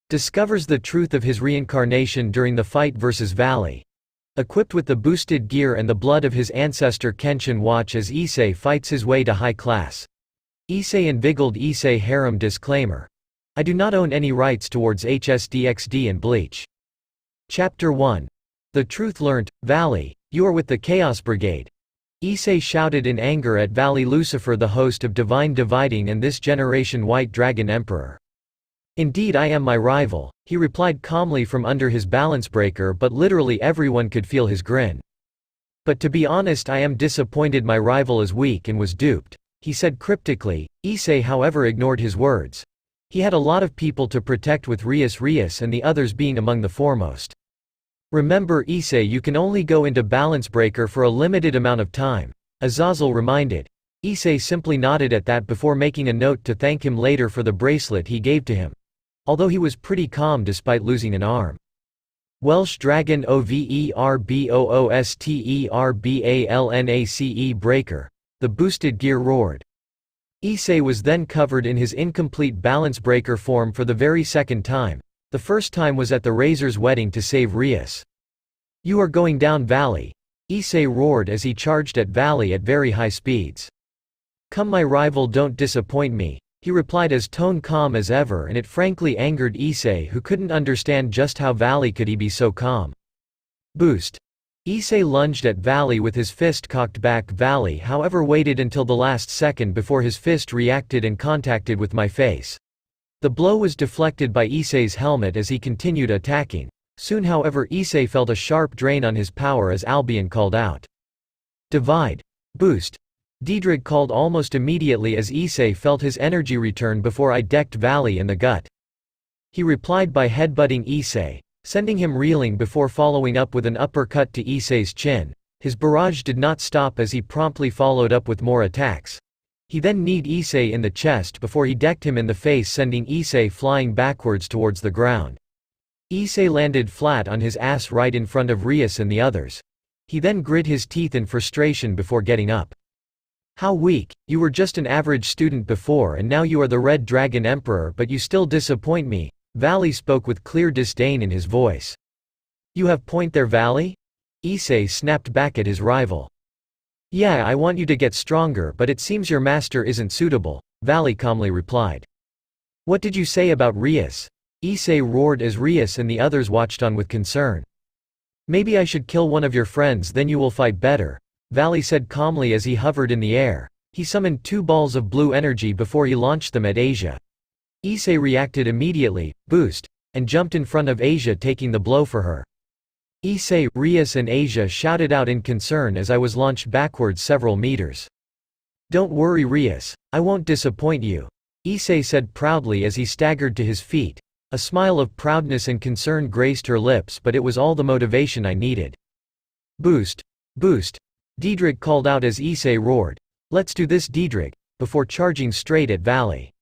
discovers the truth of his reincarnation during the fight versus Vali. Equipped with the boosted gear and the blood of his ancestor Kenshin, watch as Issei fights his way to high class. Issei inveigled Issei harem. Disclaimer: I do not own any rights towards HSDXD and Bleach. Chapter 1. The truth learnt. Vali, you are with the Chaos Brigade. Issei shouted in anger at Vali, Lucifer, the host of Divine Dividing and this generation White Dragon Emperor. Indeed, I am my rival, he replied calmly from under his balance breaker, but literally everyone could feel his grin. But to be honest, I am disappointed my rival is weak and was duped, he said cryptically. Issei however ignored his words. He had a lot of people to protect, with Rias and the others being among the foremost. Remember Issei, you can only go into balance breaker for a limited amount of time, Azazel reminded. Issei simply nodded at that before making a note to thank him later for the bracelet he gave to him. Although he was pretty calm despite losing an arm. Welsh Dragon Overbooststerbalnace breaker. The boosted gear roared. Issei was then covered in his incomplete balance breaker form for the very second time. The first time was at the Razor's wedding to save Rias. You are going down, Vali, Issei roared as he charged at Vali at very high speeds. Come my rival, don't disappoint me, he replied as tone calm as ever, and it frankly angered Issei, who couldn't understand just how Vali could he be so calm. Boost. Issei lunged at Vali with his fist cocked back. Vali however waited until the last second before his fist reacted and contacted with my face. The blow was deflected by Issei's helmet as he continued attacking. Soon however Issei felt a sharp drain on his power as Albion called out. Divide. Boost. Diedrich called almost immediately as Issei felt his energy return before I decked Vali in the gut. He replied by headbutting Issei, sending him reeling before following up with an uppercut to Issei's chin. His barrage did not stop as he promptly followed up with more attacks. He then kneed Issei in the chest before he decked him in the face, sending Issei flying backwards towards the ground. Issei landed flat on his ass right in front of Rias and the others. He then grit his teeth in frustration before getting up. How weak, you were just an average student before and now you are the Red Dragon Emperor, but you still disappoint me, Vali spoke with clear disdain in his voice. You have point there, Vali? Issei snapped back at his rival. Yeah, I want you to get stronger, but it seems your master isn't suitable, Vali calmly replied. What did you say about Rias? Issei roared as Rias and the others watched on with concern. Maybe I should kill one of your friends, then you will fight better, Vali said calmly as he hovered in the air. He summoned 2 balls of blue energy before he launched them at Asia. Issei reacted immediately, boost, and jumped in front of Asia, taking the blow for her. Issei, Rias and Asia shouted out in concern as I was launched backwards several meters. Don't worry Rias, I won't disappoint you, Issei said proudly as he staggered to his feet. A smile of proudness and concern graced her lips, but it was all the motivation I needed. Boost. Boost. Diedrich called out as Issei roared. Let's do this, Diedrich, before charging straight at Vali.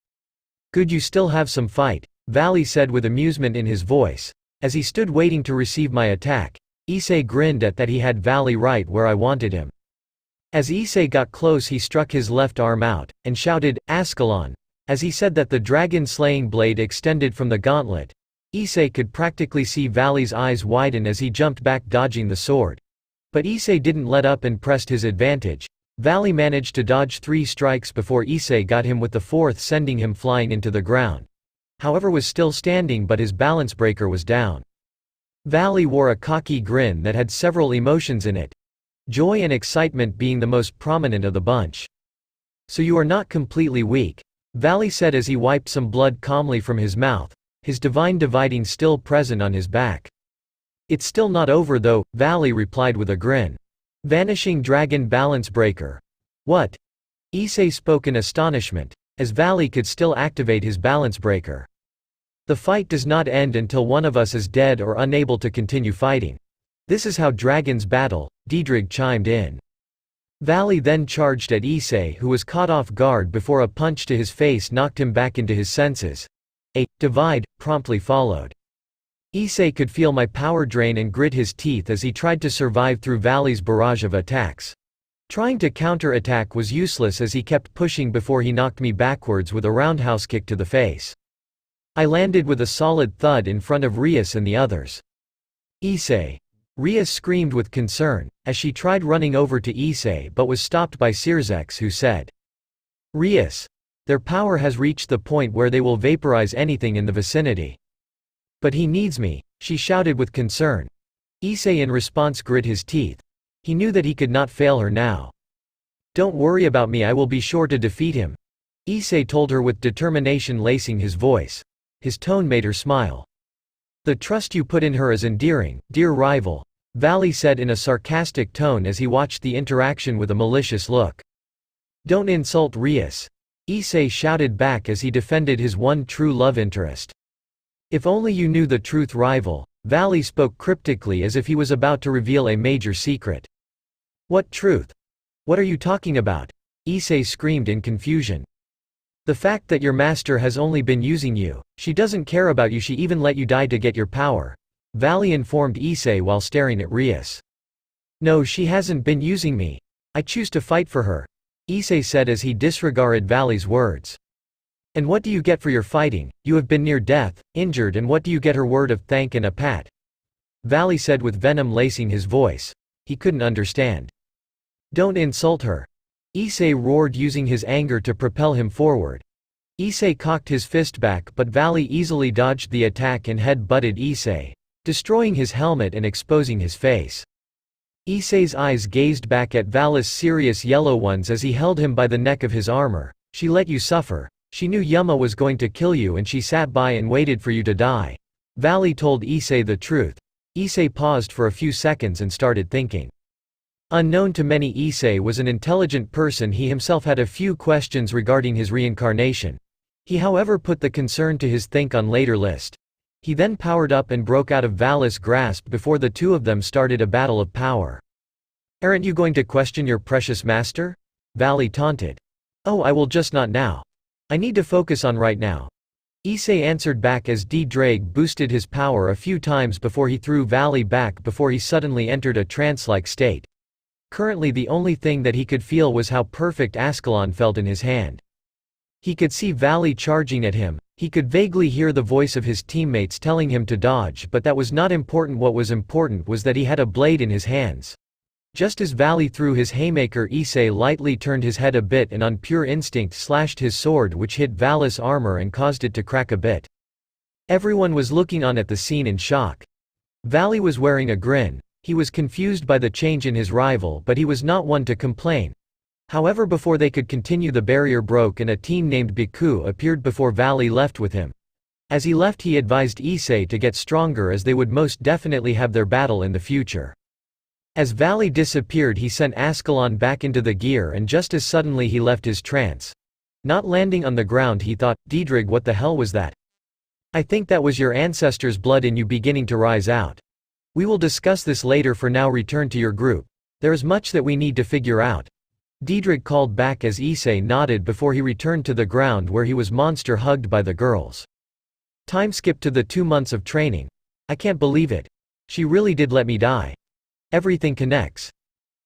Good, you still have some fight, Vali said with amusement in his voice. As he stood waiting to receive my attack, Issei grinned at that he had Vali right where I wanted him. As Issei got close he struck his left arm out, and shouted, Ascalon. As he said that the dragon-slaying blade extended from the gauntlet. Issei could practically see Vali's eyes widen as he jumped back, dodging the sword. But Issei didn't let up and pressed his advantage. Vali managed to dodge 3 strikes before Issei got him with the 4th, sending him flying into the ground. However, was still standing, but his balance breaker was down. Vali wore a cocky grin that had several emotions in it. Joy and excitement being the most prominent of the bunch. So you are not completely weak, Vali said as he wiped some blood calmly from his mouth, his divine dividing still present on his back. It's still not over though, Vali replied with a grin. Vanishing Dragon Balance Breaker. What? Issei spoke in astonishment, as Vali could still activate his balance breaker. The fight does not end until one of us is dead or unable to continue fighting. This is how dragons battle, Diedrich chimed in. Vali then charged at Issei, who was caught off guard before a punch to his face knocked him back into his senses. A divide promptly followed. Issei could feel my power drain and grit his teeth as he tried to survive through Vali's barrage of attacks. Trying to counter-attack was useless as he kept pushing before he knocked me backwards with a roundhouse kick to the face. I landed with a solid thud in front of Rias and the others. Issei. Rias screamed with concern, as she tried running over to Issei but was stopped by Sirzex, who said, Rias. Their power has reached the point where they will vaporize anything in the vicinity. But he needs me, she shouted with concern. Issei in response grit his teeth. He knew that he could not fail her now. Don't worry about me, I will be sure to defeat him, Issei told her with determination lacing his voice. His tone made her smile. The trust you put in her is endearing, dear rival, Vali said in a sarcastic tone as he watched the interaction with a malicious look. Don't insult Rias, Issei shouted back as he defended his one true love interest. If only you knew the truth, rival, Vali spoke cryptically as if he was about to reveal a major secret. What truth? What are you talking about? Issei screamed in confusion. The fact that your master has only been using you, she doesn't care about you, she even let you die to get your power, Vali informed Issei while staring at Rias. No, she hasn't been using me. I choose to fight for her, Issei said as he disregarded Vali's words. And what do you get for your fighting? You have been near death, injured, and what do you get? Her word of thank and a pat, Vali said with venom lacing his voice. He couldn't understand. Don't insult her, Issei roared, using his anger to propel him forward. Issei cocked his fist back, but Vali easily dodged the attack and head-butted Issei, destroying his helmet and exposing his face. Issei's eyes gazed back at Vali's serious yellow ones as he held him by the neck of his armor. She let you suffer. She knew Yuma was going to kill you and she sat by and waited for you to die, Vali told Issei the truth. Issei paused for a few seconds and started thinking. Unknown to many, Issei was an intelligent person. He himself had a few questions regarding his reincarnation. He however put the concern to his think on later list. He then powered up and broke out of Vali's grasp before the two of them started a battle of power. Aren't you going to question your precious master? Vali taunted. Oh, I will, just not now. I need to focus on right now, Issei answered back as D-Drake boosted his power a few times before he threw Vali back before he suddenly entered a trance-like state. Currently the only thing that he could feel was how perfect Ascalon felt in his hand. He could see Vali charging at him, he could vaguely hear the voice of his teammates telling him to dodge, but that was not important. What was important was that he had a blade in his hands. Just as Vali threw his haymaker, Issei lightly turned his head a bit and on pure instinct slashed his sword, which hit Vali's armor and caused it to crack a bit. Everyone was looking on at the scene in shock. Vali was wearing a grin. He was confused by the change in his rival, but he was not one to complain. However, before they could continue, the barrier broke and a teen named Biku appeared before Vali left with him. As he left, he advised Issei to get stronger as they would most definitely have their battle in the future. As Vali disappeared, he sent Ascalon back into the gear, and just as suddenly he left his trance. Not landing on the ground, he thought, Diedrich, what the hell was that? I think that was your ancestors' blood in you beginning to rise out. We will discuss this later. For now, return to your group. There is much that we need to figure out, Diedrich called back as Issei nodded before he returned to the ground where he was monster hugged by the girls. Time skipped to the 2 months of training. I can't believe it. She really did let me die. Everything connects,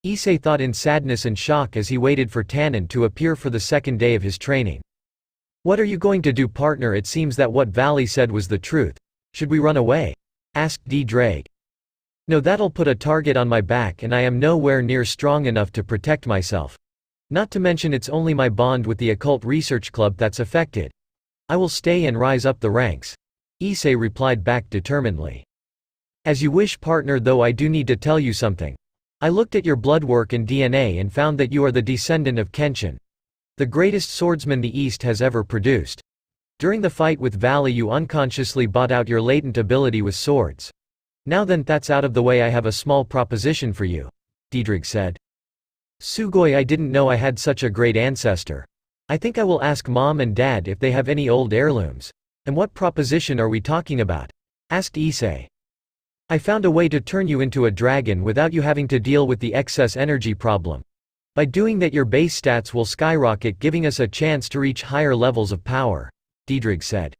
Issei thought in sadness and shock as he waited for Tannen to appear for the second day of his training. What are you going to do, partner? It seems that what Vali said was the truth. Should we run away? Asked D-Drake. No, that'll put a target on my back and I am nowhere near strong enough to protect myself. Not to mention it's only my bond with the occult research club that's affected. I will stay and rise up the ranks, Issei replied back determinedly. As you wish, partner, though I do need to tell you something. I looked at your blood work and DNA and found that you are the descendant of Kenshin, the greatest swordsman the East has ever produced. During the fight with Vali, you unconsciously bought out your latent ability with swords. Now then, that's out of the way, I have a small proposition for you, Diedrich said. Sugoi, I didn't know I had such a great ancestor. I think I will ask mom and dad if they have any old heirlooms. And what proposition are we talking about? Asked Issei. I found a way to turn you into a dragon without you having to deal with the excess energy problem. By doing that, your base stats will skyrocket, giving us a chance to reach higher levels of power, Diedrich said.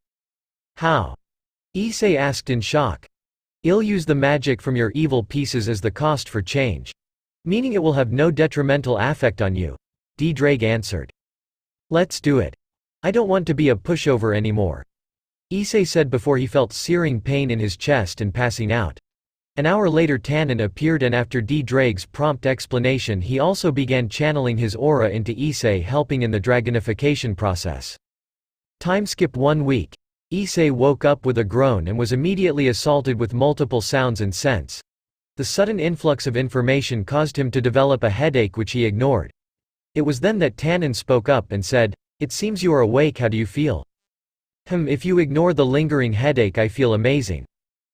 How? Issei asked in shock. You'll use the magic from your evil pieces as the cost for change. Meaning it will have no detrimental effect on you, D-Drake answered. Let's do it. I don't want to be a pushover anymore. Issei said before he felt searing pain in his chest and passing out. An hour later Tannen appeared, and after Drake's prompt explanation he also began channeling his aura into Issei, helping in the dragonification process. Time skip 1 week. Issei woke up with a groan and was immediately assaulted with multiple sounds and scents. The sudden influx of information caused him to develop a headache which he ignored. It was then that Tannen spoke up and said, "It seems you are awake, how do you feel?" If you ignore the lingering headache I feel amazing.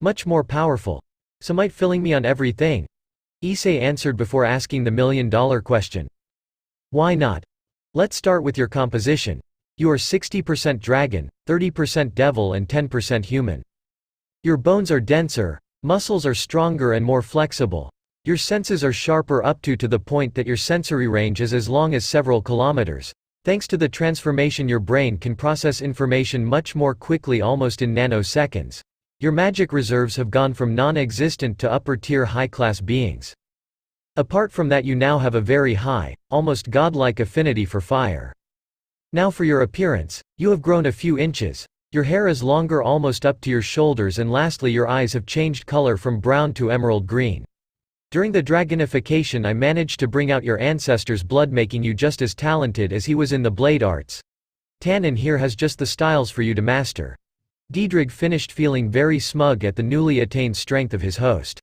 Much more powerful. So might filling me on everything?" Issei answered before asking the million-dollar question. "Why not? Let's start with your composition. You are 60% dragon, 30% devil and 10% human. Your bones are denser, muscles are stronger and more flexible. Your senses are sharper up to the point that your sensory range is as long as several kilometers. Thanks to the transformation your brain can process information much more quickly, almost in nanoseconds. Your magic reserves have gone from non-existent to upper-tier high-class beings. Apart from that you now have a very high, almost godlike affinity for fire. Now for your appearance, you have grown a few inches. Your hair is longer almost up to your shoulders, and lastly your eyes have changed color from brown to emerald green. During the dragonification I managed to bring out your ancestor's blood, making you just as talented as he was in the blade arts. Tannen here has just the styles for you to master." Drake finished feeling very smug at the newly attained strength of his host.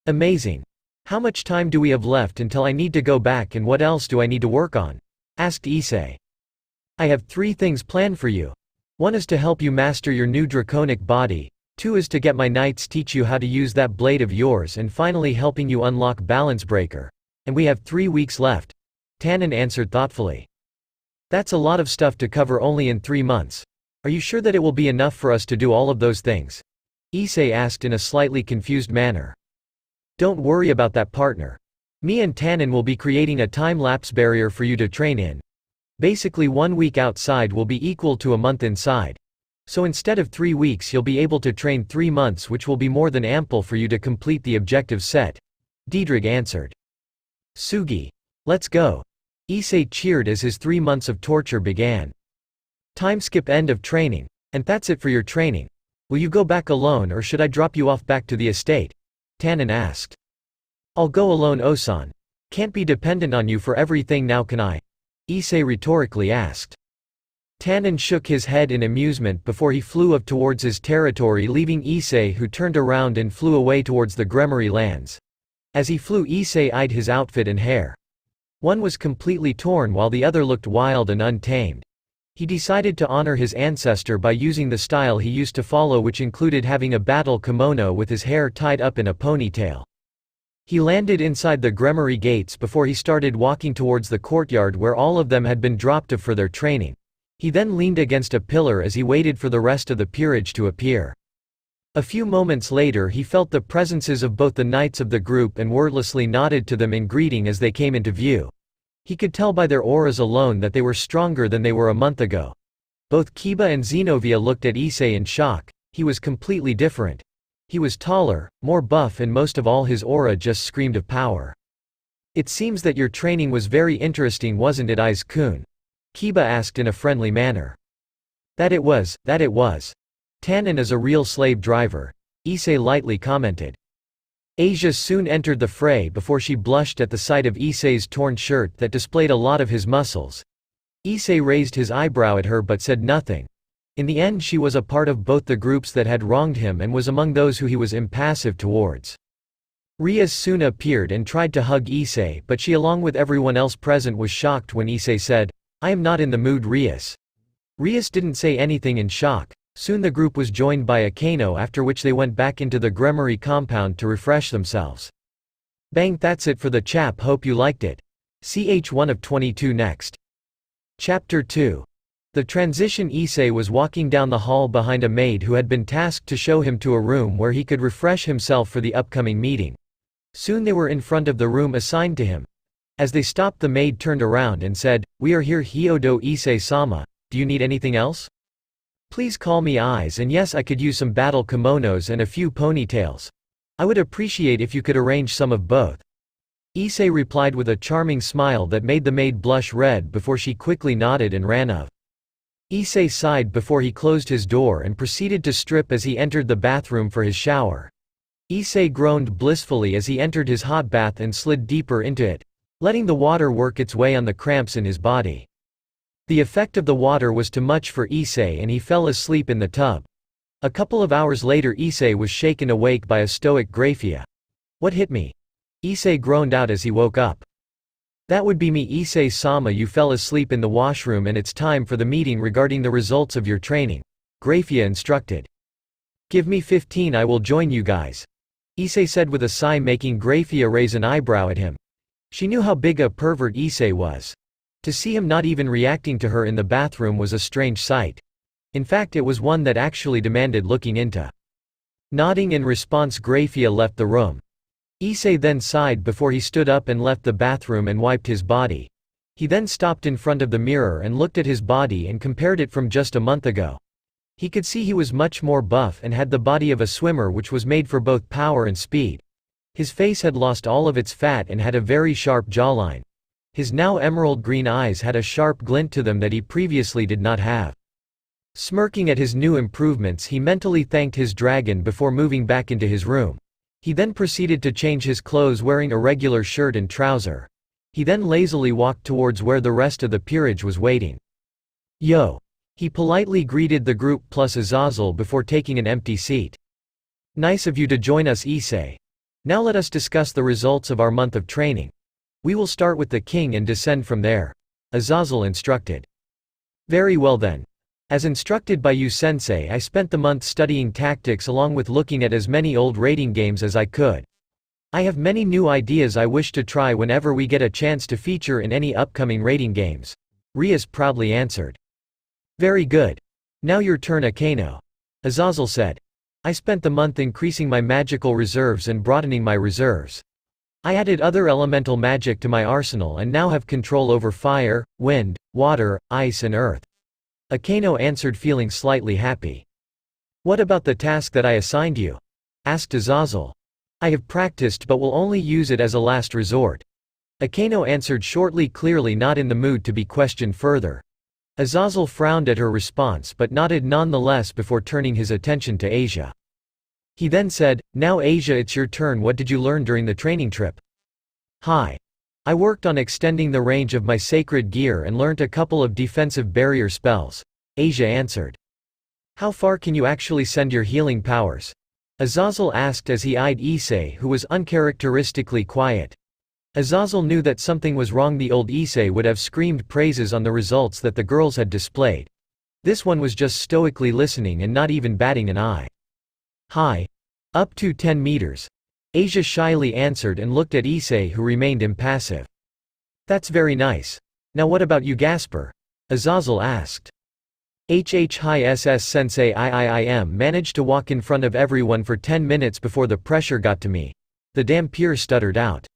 "Amazing. How much time do we have left until I need to go back, and what else do I need to work on?" asked Issei. "I have 3 things planned for you. 1 is to help you master your new draconic body. 2 is to get my knights teach you how to use that blade of yours, and finally helping you unlock Balance Breaker. And we have 3 weeks left." Tannen answered thoughtfully. "That's a lot of stuff to cover only in 3 months. Are you sure that it will be enough for us to do all of those things?" Issei asked in a slightly confused manner. "Don't worry about that, partner. Me and Tannen will be creating a time-lapse barrier for you to train in. Basically 1 week outside will be equal to a month inside. So instead of 3 weeks you'll be able to train 3 months, which will be more than ample for you to complete the objective set," Drake answered. "Sugi. Let's go." Issei cheered as his 3 months of torture began. Time skip end of training. "And that's it for your training. Will you go back alone, or should I drop you off back to the estate?" Tannen asked. "I'll go alone, Osan. Can't be dependent on you for everything now, can I?" Issei rhetorically asked. Tannen shook his head in amusement before he flew up towards his territory, leaving Issei, who turned around and flew away towards the Gremory lands. As he flew, Issei eyed his outfit and hair. One was completely torn while the other looked wild and untamed. He decided to honor his ancestor by using the style he used to follow, which included having a battle kimono with his hair tied up in a ponytail. He landed inside the Gremory gates before he started walking towards the courtyard where all of them had been dropped off for their training. He then leaned against a pillar as he waited for the rest of the peerage to appear. A few moments later he felt the presences of both the knights of the group and wordlessly nodded to them in greeting as they came into view. He could tell by their auras alone that they were stronger than they were a month ago. Both Kiba and Zenobia looked at Issei in shock. He was completely different. He was taller, more buff, and most of all his aura just screamed of power. "It seems that your training was very interesting, wasn't it, Aiz-kun?" Kiba asked in a friendly manner. That it was. Tannen is a real slave driver," Issei lightly commented. Asia soon entered the fray before she blushed at the sight of Issei's torn shirt that displayed a lot of his muscles. Issei raised his eyebrow at her but said nothing. In the end she was a part of both the groups that had wronged him and was among those who he was impassive towards. Rias soon appeared and tried to hug Issei, but she, along with everyone else present, was shocked when Issei said, "I am not in the mood, Rias." Rias didn't say anything in shock. Soon the group was joined by Akano, after which they went back into the Gremory compound to refresh themselves. Bang, that's it for the chap, hope you liked it. Ch 1 of 22 next. Chapter 2. The transition. Issei was walking down the hall behind a maid who had been tasked to show him to a room where he could refresh himself for the upcoming meeting. Soon they were in front of the room assigned to him. As they stopped, the maid turned around and said, "We are here, Hyodo Issei-sama. Do you need anything else? Please call me Eyes, and yes, I could use some battle kimonos and a few ponytails. I would appreciate if you could arrange some of both." Issei replied with a charming smile that made the maid blush red before she quickly nodded and ran off. Issei sighed before he closed his door and proceeded to strip as he entered the bathroom for his shower. Issei groaned blissfully as he entered his hot bath and slid deeper into it, letting the water work its way on the cramps in his body. The effect of the water was too much for Issei and he fell asleep in the tub. A couple of hours later Issei was shaken awake by a stoic Graphia. "What hit me?" Issei groaned out as he woke up. "That would be me, Issei-sama. You fell asleep in the washroom and it's time for the meeting regarding the results of your training," Graphia instructed. "Give me 15, I will join you guys," Issei said with a sigh, making Graphia raise an eyebrow at him. She knew how big a pervert Issei was. To see him not even reacting to her in the bathroom was a strange sight. In fact, it was one that actually demanded looking into. Nodding in response, Graphia left the room. Issei then sighed before he stood up and left the bathroom and wiped his body. He then stopped in front of the mirror and looked at his body and compared it from just a month ago. He could see he was much more buff and had the body of a swimmer, which was made for both power and speed. His face had lost all of its fat and had a very sharp jawline. His now emerald green eyes had a sharp glint to them that he previously did not have. Smirking at his new improvements, he mentally thanked his dragon before moving back into his room. He then proceeded to change his clothes, wearing a regular shirt and trouser. He then lazily walked towards where the rest of the peerage was waiting. "Yo!" He politely greeted the group plus Azazel before taking an empty seat. "Nice of you to join us, Issei. Now let us discuss the results of our month of training. We will start with the king and descend from there," Azazel instructed. "Very well then. As instructed by you, sensei, I spent the month studying tactics along with looking at as many old raiding games as I could. I have many new ideas I wish to try whenever we get a chance to feature in any upcoming raiding games," Rias proudly answered. "Very good. Now your turn, Akano," Azazel said. "I spent the month increasing my magical reserves and broadening my reserves. I added other elemental magic to my arsenal and now have control over fire, wind, water, ice and earth." Akano answered, feeling slightly happy. "What about the task that I assigned you?" asked Azazel. "I have practiced but will only use it as a last resort," Akano answered shortly, clearly not in the mood to be questioned further. Azazel frowned at her response but nodded nonetheless before turning his attention to Asia. He then said, "Now Asia, it's your turn. What did you learn during the training trip?" "Hi. I worked on extending the range of my sacred gear and learnt a couple of defensive barrier spells," Asia answered. "How far can you actually send your healing powers?" Azazel asked as he eyed Issei, who was uncharacteristically quiet. Azazel knew that something was wrong. The old Issei would have screamed praises on the results that the girls had displayed. This one was just stoically listening and not even batting an eye. "Hi. Up to 10 meters. Asia shyly answered and looked at Issei, who remained impassive. "That's very nice. Now what about you, Gasper?" Azazel asked. Hi SS Sensei, I managed to walk in front of everyone for 10 minutes before the pressure got to me," the Dampier stuttered out.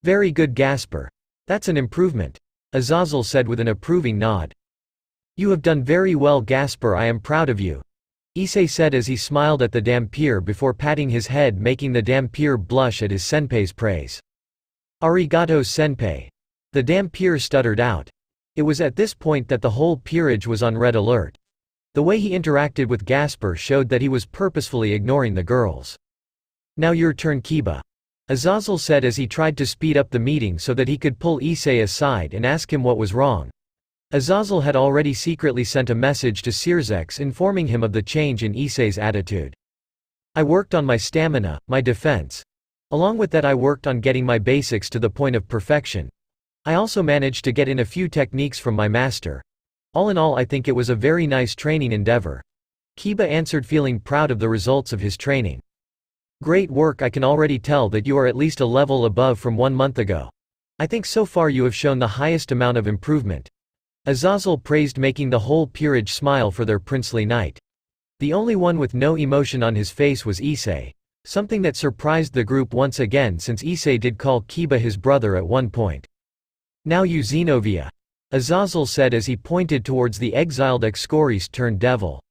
"Very good, Gasper. That's an improvement," Azazel said with an approving nod. "You have done very well, Gasper. I am proud of you," Issei said as he smiled at the Dampier before patting his head, making the Dampier blush at his senpei's praise. "Arigato, senpei," the Dampier stuttered out. It was at this point that the whole peerage was on red alert. The way he interacted with Gasper showed that he was purposefully ignoring the girls. "Now your turn, Kiba," Azazel said as he tried to speed up the meeting so that he could pull Issei aside and ask him what was wrong. Azazel had already secretly sent a message to Sirzex informing him of the change in Issei's attitude. "I worked on my stamina, my defense. Along with that, I worked on getting my basics to the point of perfection. I also managed to get in a few techniques from my master. All in all, I think it was a very nice training endeavor," Kiba answered, feeling proud of the results of his training. "Great work. I can already tell that you are at least a level above from 1 month ago. I think so far you have shown the highest amount of improvement," Azazel praised, making the whole peerage smile for their princely knight. The only one with no emotion on his face was Issei, something that surprised the group once again, since Issei did call Kiba his brother at one point. "Now you, Xenovia," Azazel said as he pointed towards the exiled Excorice turned devil.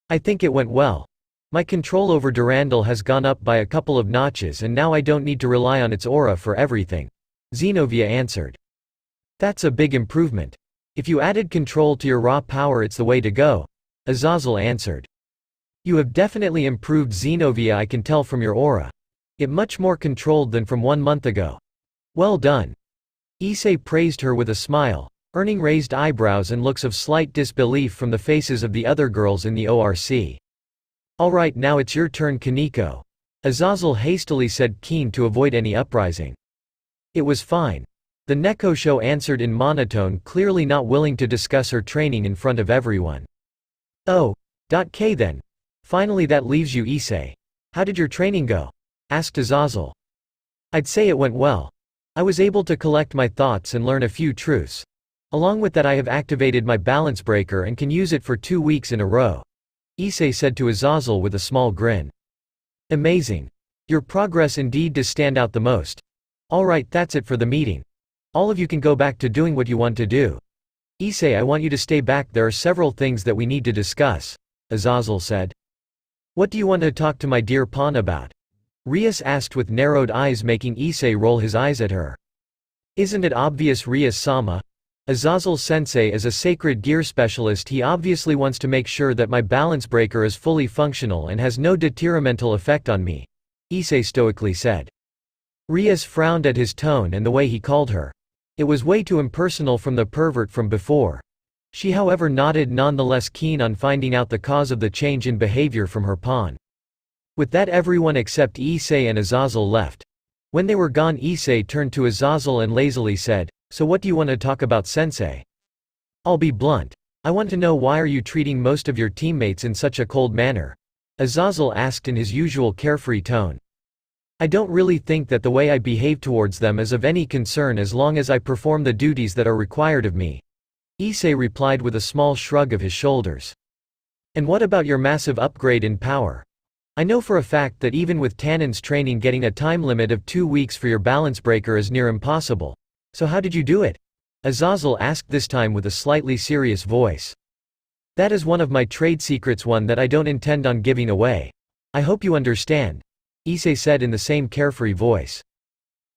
"I think it went well. My control over Durandal has gone up by a couple of notches and now I don't need to rely on its aura for everything," Xenovia answered. "That's a big improvement," If you added control to your raw power, it's the way to go, Azazel answered. You have definitely improved, Xenovia, I can tell from your aura. It much more controlled than from 1 month ago. Well done. Issei praised her with a smile, earning raised eyebrows and looks of slight disbelief from the faces of the other girls in the ORC. Alright, now it's your turn, Kaneko, Azazel hastily said, keen to avoid any uprising. It was fine. The Nekosho answered in monotone, clearly not willing to discuss her training in front of everyone. Oh.K then. Finally, that leaves you, Issei. How did your training go? Asked Azazel. I'd say it went well. I was able to collect my thoughts and learn a few truths. Along with that, I have activated my balance breaker and can use it for 2 weeks in a row, Issei said to Azazel with a small grin. Amazing. Your progress indeed does stand out the most. Alright, that's it for the meeting. All of you can go back to doing what you want to do. Issei, I want you to stay back, there are several things that we need to discuss, Azazel said. What do you want to talk to my dear pawn about? Rias asked with narrowed eyes, making Issei roll his eyes at her. Isn't it obvious, Rias-sama? Azazel-sensei is a sacred gear specialist. He obviously wants to make sure that my balance breaker is fully functional and has no detrimental effect on me, Issei stoically said. Rias frowned at his tone and the way he called her. It was way too impersonal from the pervert from before. She however nodded, nonetheless keen on finding out the cause of the change in behavior from her pawn. With that, everyone except Issei and Azazel left. When they were gone, Issei turned to Azazel and lazily said, so what do you want to talk about, sensei? I'll be blunt. I want to know, why are you treating most of your teammates in such a cold manner? Azazel asked in his usual carefree tone. I don't really think that the way I behave towards them is of any concern as long as I perform the duties that are required of me, Issei replied with a small shrug of his shoulders. And what about your massive upgrade in power? I know for a fact that even with Tannen's training, getting a time limit of 2 weeks for your balance breaker is near impossible. So how did you do it? Azazel asked, this time with a slightly serious voice. That is one of my trade secrets, one that I don't intend on giving away. I hope you understand, Issei said in the same carefree voice.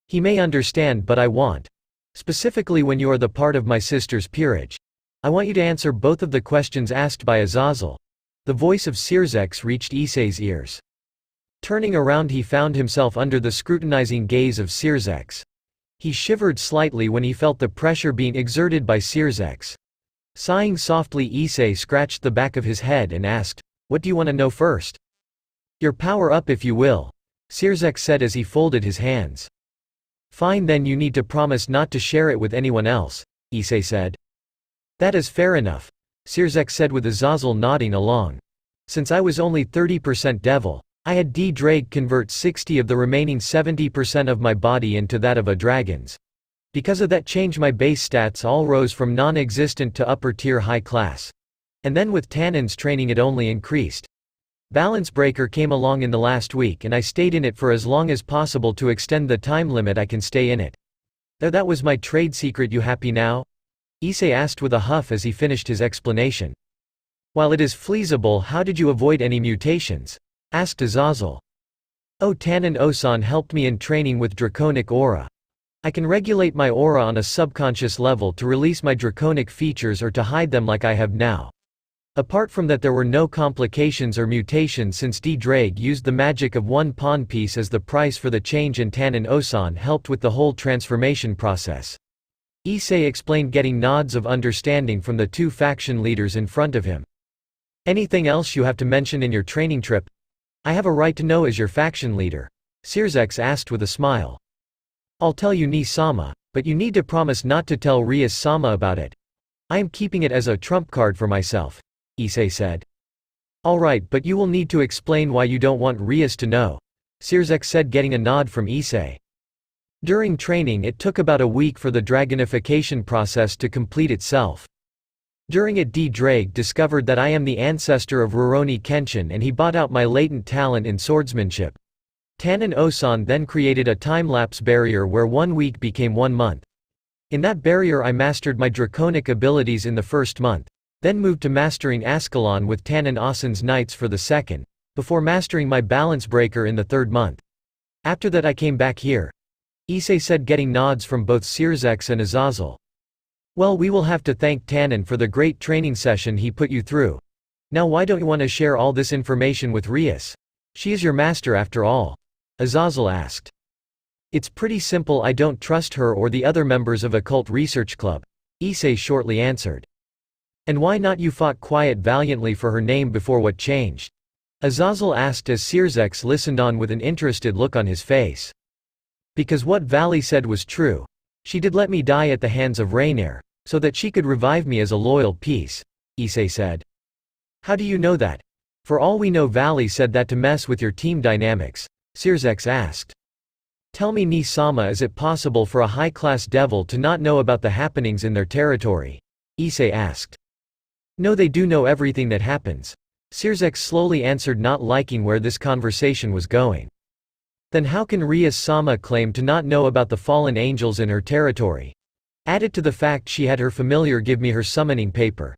He may understand, but I want. Specifically when you are the part of my sister's peerage. I want you to answer both of the questions asked by Azazel. The voice of Sirzex reached Issei's ears. Turning around, he found himself under the scrutinizing gaze of Sirzex. He shivered slightly when he felt the pressure being exerted by Sirzex. Sighing softly, Issei scratched the back of his head and asked, what do you want to know first? Your power up, if you will, Sirzex said as he folded his hands. Fine, then you need to promise not to share it with anyone else, Issei said. That is fair enough, Sirzex said with Azazel nodding along. Since I was only 30% devil, I had D-Drake convert 60 of the remaining 70% of my body into that of a dragon's. Because of that change, my base stats all rose from non-existent to upper tier high class. And then with Tannen's training it only increased. Balance breaker came along in the last week and I stayed in it for as long as possible to extend the time limit I can stay in it. That was my trade secret. You happy now? Issei asked with a huff as he finished his explanation. While it is feasible, how did you avoid any mutations? Asked Azazel. Oh, Tannen-osan helped me in training with draconic aura. I can regulate my aura on a subconscious level to release my draconic features or to hide them like I have now. Apart from that, there were no complications or mutations since D-Drake used the magic of one pawn piece as the price for the change, and Tannen-osan helped with the whole transformation process. Issei explained, getting nods of understanding from the 2 faction leaders in front of him. Anything else you have to mention in your training trip? I have a right to know as your faction leader, Sirzex asked with a smile. I'll tell you, Ni-sama, but you need to promise not to tell Rias-sama about it. I am keeping it as a trump card for myself, Issei said. Alright, but you will need to explain why you don't want Rias to know, Sirzex said, getting a nod from Issei. During training it took about a week for the dragonification process to complete itself. During it, D-Drake discovered that I am the ancestor of Rurouni Kenshin and he bought out my latent talent in swordsmanship. Tannen-osan then created a time-lapse barrier where 1 week became 1 month. In that barrier I mastered my draconic abilities in the first month, then moved to mastering Ascalon with Tannen-osan's knights for the second, before mastering my balance breaker in the 3rd month. After that I came back here, Issei said, getting nods from both Sirzex and Azazel. Well, we will have to thank Tannen for the great training session he put you through. Now why don't you want to share all this information with Rias? She is your master after all. Azazel asked. It's pretty simple, I don't trust her or the other members of Occult Research Club, Issei shortly answered. And why not you fought quiet valiantly for her name before what changed? Azazel asked as Sirzex listened on with an interested look on his face. Because what Vali said was true. She did let me die at the hands of Rainier, so that she could revive me as a loyal piece, Issei said. How do you know that? For all we know Vali said that to mess with your team dynamics, Sirzex asked. Tell me Ni-sama, is it possible for a high-class devil to not know about the happenings in their territory? Issei asked. No, they do know everything that happens. Sirzex slowly answered, not liking where this conversation was going. Then how can Rias-sama claim to not know about the fallen angels in her territory? Added to the fact she had her familiar give me her summoning paper.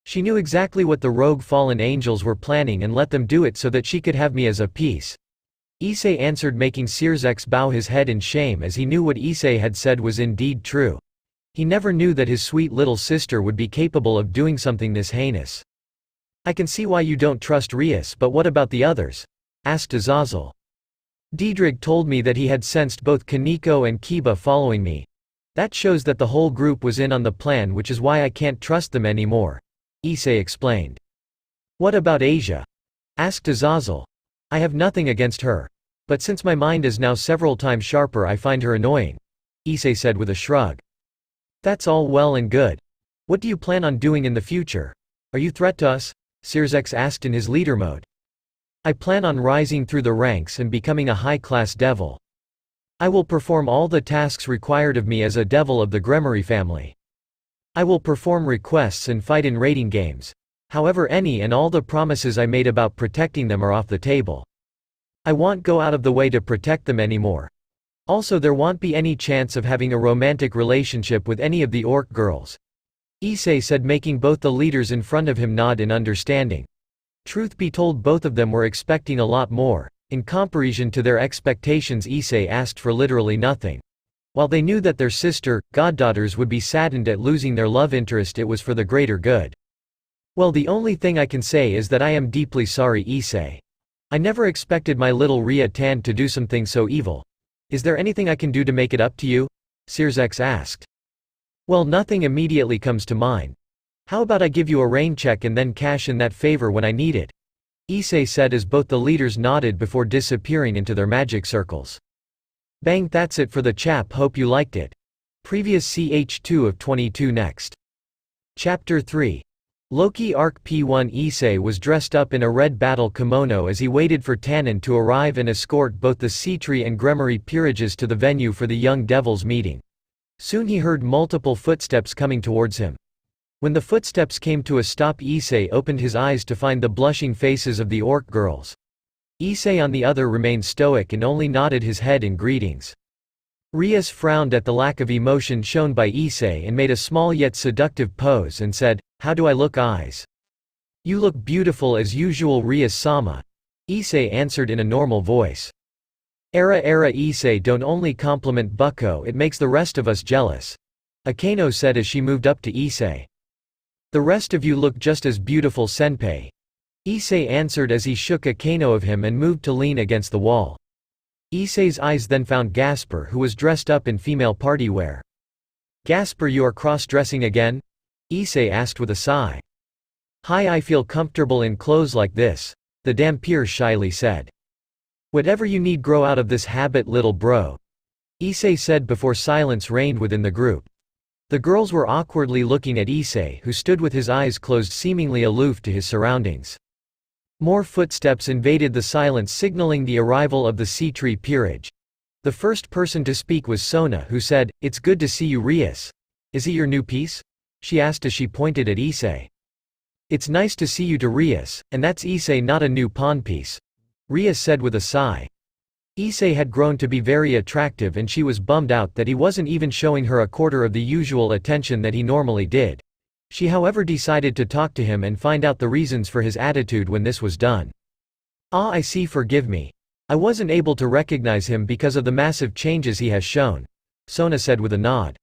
She knew exactly what the rogue fallen angels were planning and let them do it so that she could have me as a piece. Issei answered, making Sirzex bow his head in shame, as he knew what Issei had said was indeed true. He never knew that his sweet little sister would be capable of doing something this heinous. I can see why you don't trust Rias, but what about the others? Asked Azazel. Diedrich told me that he had sensed both Kaneko and Kiba following me. That shows that the whole group was in on the plan, which is why I can't trust them anymore, Issei explained. What about Asia? Asked Azazel. I have nothing against her. But since my mind is now several times sharper, I find her annoying, Issei said with a shrug. That's all well and good. What do you plan on doing in the future? Are you a threat to us? Sirzex asked in his leader mode. I plan on rising through the ranks and becoming a high-class devil. I will perform all the tasks required of me as a devil of the Gremory family. I will perform requests and fight in raiding games. However, any and all the promises I made about protecting them are off the table. I won't go out of the way to protect them anymore. Also, there won't be any chance of having a romantic relationship with any of the orc girls, Issei said, making both the leaders in front of him nod in understanding. Truth be told, both of them were expecting a lot more. In comparison to their expectations, Issei asked for literally nothing. While they knew that their sister, goddaughters would be saddened at losing their love interest, it was for the greater good. Well, the only thing I can say is that I am deeply sorry, Issei. I never expected my little Ria-tan to do something so evil. Is there anything I can do to make it up to you? Sirzex asked. Well, nothing immediately comes to mind. How about I give you a rain check and then cash in that favor when I need it? Issei said as both the leaders nodded before disappearing into their magic circles. Bang, that's it for the chap, hope you liked it. Previous ch2 of 22 next. Chapter 3. Loki Arc P1. Issei was dressed up in a red battle kimono as he waited for Tannen to arrive and escort both the Seatree and Gremory peerages to the venue for the young devils meeting. Soon he heard multiple footsteps coming towards him. When the footsteps came to a stop, Issei opened his eyes to find the blushing faces of the orc girls. Issei on the other remained stoic and only nodded his head in greetings. Rias frowned at the lack of emotion shown by Issei and made a small yet seductive pose and said, "How do I look, eyes?" "You look beautiful as usual, Rias-sama," Issei answered in a normal voice. Era Issei, don't only compliment Bucko, it makes the rest of us jealous," Akeno said as she moved up to Issei. "The rest of you look just as beautiful, senpai," Issei answered as he shook Akeno of him and moved to lean against the wall. Issei's eyes then found Gasper, who was dressed up in female party wear. "Gasper, you are cross-dressing again?" Issei asked with a sigh. "Hi, I feel comfortable in clothes like this," the Dampier shyly said. "Whatever you need, grow out of this habit, little bro," Issei said before silence reigned within the group. The girls were awkwardly looking at Issei, who stood with his eyes closed, seemingly aloof to his surroundings. More footsteps invaded the silence, signaling the arrival of the Seatree peerage. The first person to speak was Sona, who said, "It's good to see you, Rias. Is he your new piece?" she asked as she pointed at Issei. "It's nice to see you to Rias, and that's Issei, not a new pawn piece," Rias said with a sigh. Issei had grown to be very attractive and she was bummed out that he wasn't even showing her a quarter of the usual attention that he normally did. She however decided to talk to him and find out the reasons for his attitude when this was done. "Ah, I see, forgive me. I wasn't able to recognize him because of the massive changes he has shown," Sona said with a nod.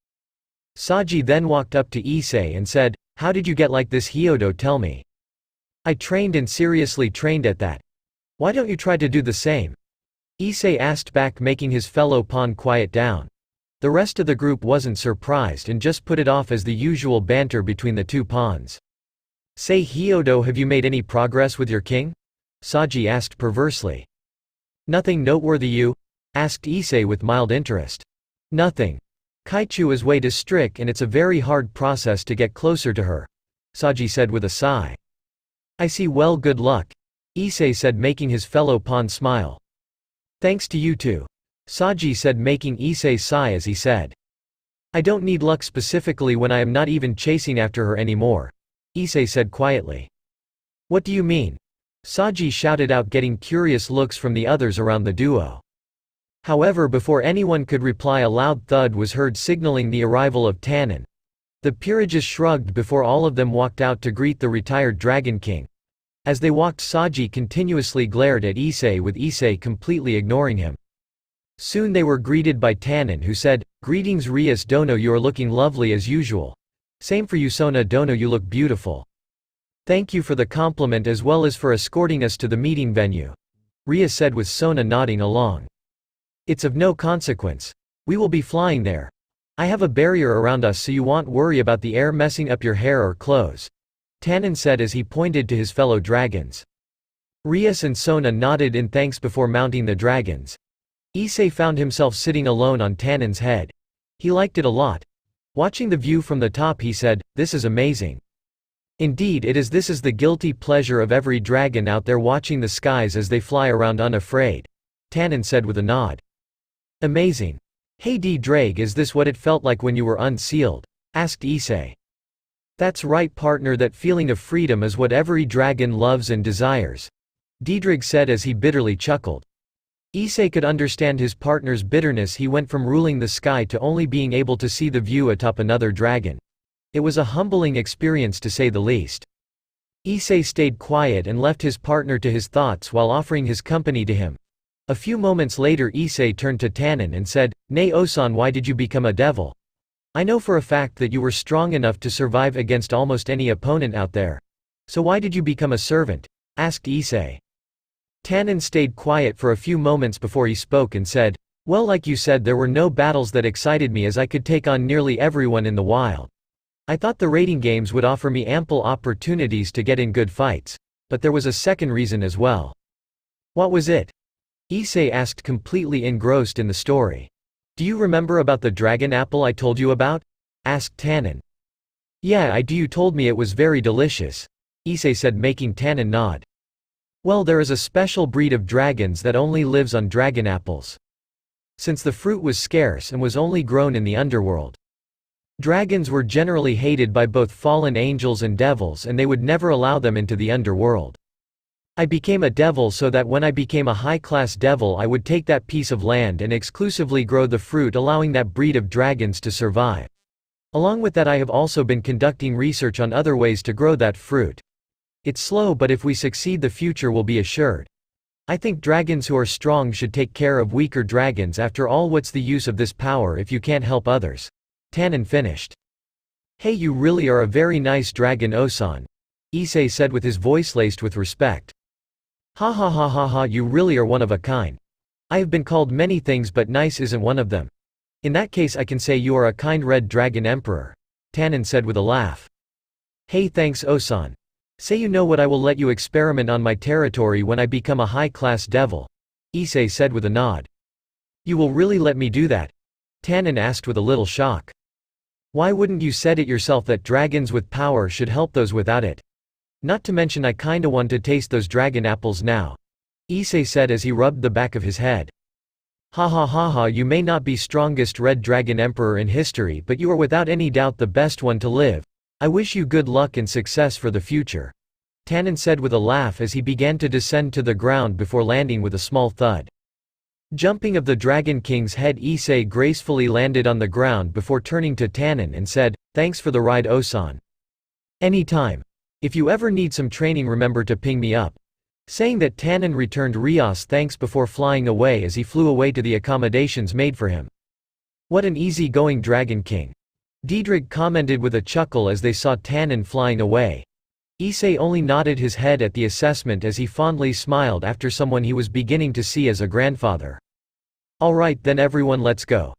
Saji then walked up to Issei and said, "How did you get like this, Hyodo, tell me? I trained and seriously trained at that. Why don't you try to do the same?" Issei asked back, making his fellow pawn quiet down. The rest of the group wasn't surprised and just put it off as the usual banter between the two pawns. "Say, Hyodo, have you made any progress with your king?" Saji asked perversely. "Nothing noteworthy, you?" asked Issei with mild interest. "Nothing. Kaichu is way too strict and it's a very hard process to get closer to her," Saji said with a sigh. "I see, well, good luck," Issei said, making his fellow pawn smile. "Thanks to you too," Saji said, making Issei sigh as he said, "I don't need luck specifically when I am not even chasing after her anymore," Issei said quietly. "What do you mean?" Saji shouted out, getting curious looks from the others around the duo. However, before anyone could reply, a loud thud was heard signaling the arrival of Tannen. The peerages shrugged before all of them walked out to greet the retired Dragon King. As they walked, Saji continuously glared at Issei, with Issei completely ignoring him. Soon they were greeted by Tannen, who said, "Greetings Rias Dono, you are looking lovely as usual. Same for you Sona Dono, you look beautiful. Thank you for the compliment as well as for escorting us to the meeting venue," Rias said with Sona nodding along. "It's of no consequence. We will be flying there. I have a barrier around us so you won't worry about the air messing up your hair or clothes," Tannen said as he pointed to his fellow dragons. Rias and Sona nodded in thanks before mounting the dragons. Issei found himself sitting alone on Tannen's head. He liked it a lot. Watching the view from the top, he said, "This is amazing." "Indeed it is. This is the guilty pleasure of every dragon out there, watching the skies as they fly around unafraid," Tannen said with a nod. "Amazing. Hey D-Drag, is this what it felt like when you were unsealed?" asked Issei. "That's right partner, that feeling of freedom is what every dragon loves and desires," D-Drag said as he bitterly chuckled. Issei could understand his partner's bitterness. He went from ruling the sky to only being able to see the view atop another dragon. It was a humbling experience to say the least. Issei stayed quiet and left his partner to his thoughts while offering his company to him. A few moments later, Issei turned to Tannen and said, "Nay Osan, why did you become a devil? I know for a fact that you were strong enough to survive against almost any opponent out there. So why did you become a servant?" asked Issei. Tannen stayed quiet for a few moments before he spoke and said, "Well, like you said, there were no battles that excited me as I could take on nearly everyone in the wild. I thought the raiding games would offer me ample opportunities to get in good fights. But there was a second reason as well." "What was it?" Issei asked, completely engrossed in the story. "Do you remember about the dragon apple I told you about?" asked Tannen. "Yeah, I do. You told me it was very delicious," Issei said, making Tannen nod. "Well, there is a special breed of dragons that only lives on dragon apples. Since the fruit was scarce and was only grown in the underworld. Dragons were generally hated by both fallen angels and devils, and they would never allow them into the underworld. I became a devil so that when I became a high-class devil I would take that piece of land and exclusively grow the fruit, allowing that breed of dragons to survive. Along with that, I have also been conducting research on other ways to grow that fruit. It's slow, but if we succeed, the future will be assured. I think dragons who are strong should take care of weaker dragons. After all, what's the use of this power if you can't help others?" Tannen finished. "Hey, you really are a very nice dragon, Osan," Issei said with his voice laced with respect. "Ha ha ha ha ha, you really are one of a kind. I have been called many things, but nice isn't one of them. In that case I can say you are a kind red dragon emperor," Tannen said with a laugh. "Hey, thanks Osan. Say, you know what, I will let you experiment on my territory when I become a high-class devil," Issei said with a nod. "You will really let me do that?" Tannen asked with a little shock. "Why wouldn't you said it yourself that dragons with power should help those without it? Not to mention I kinda want to taste those dragon apples now," Issei said as he rubbed the back of his head. "Ha ha ha ha, you may not be strongest red dragon emperor in history, but you are without any doubt the best one to live. I wish you good luck and success for the future," Tannen said with a laugh as he began to descend to the ground before landing with a small thud. Jumping of the Dragon King's head, Issei gracefully landed on the ground before turning to Tannen and said, "Thanks for the ride, Osan. Anytime. If you ever need some training, remember to ping me up." Saying that, Tannen returned Rias' thanks before flying away as he flew away to the accommodations made for him. What an easy-going Dragon King. Diedrich commented with a chuckle as they saw Tannen flying away. Issei only nodded his head at the assessment as he fondly smiled after someone he was beginning to see as a grandfather. Alright then everyone, let's go.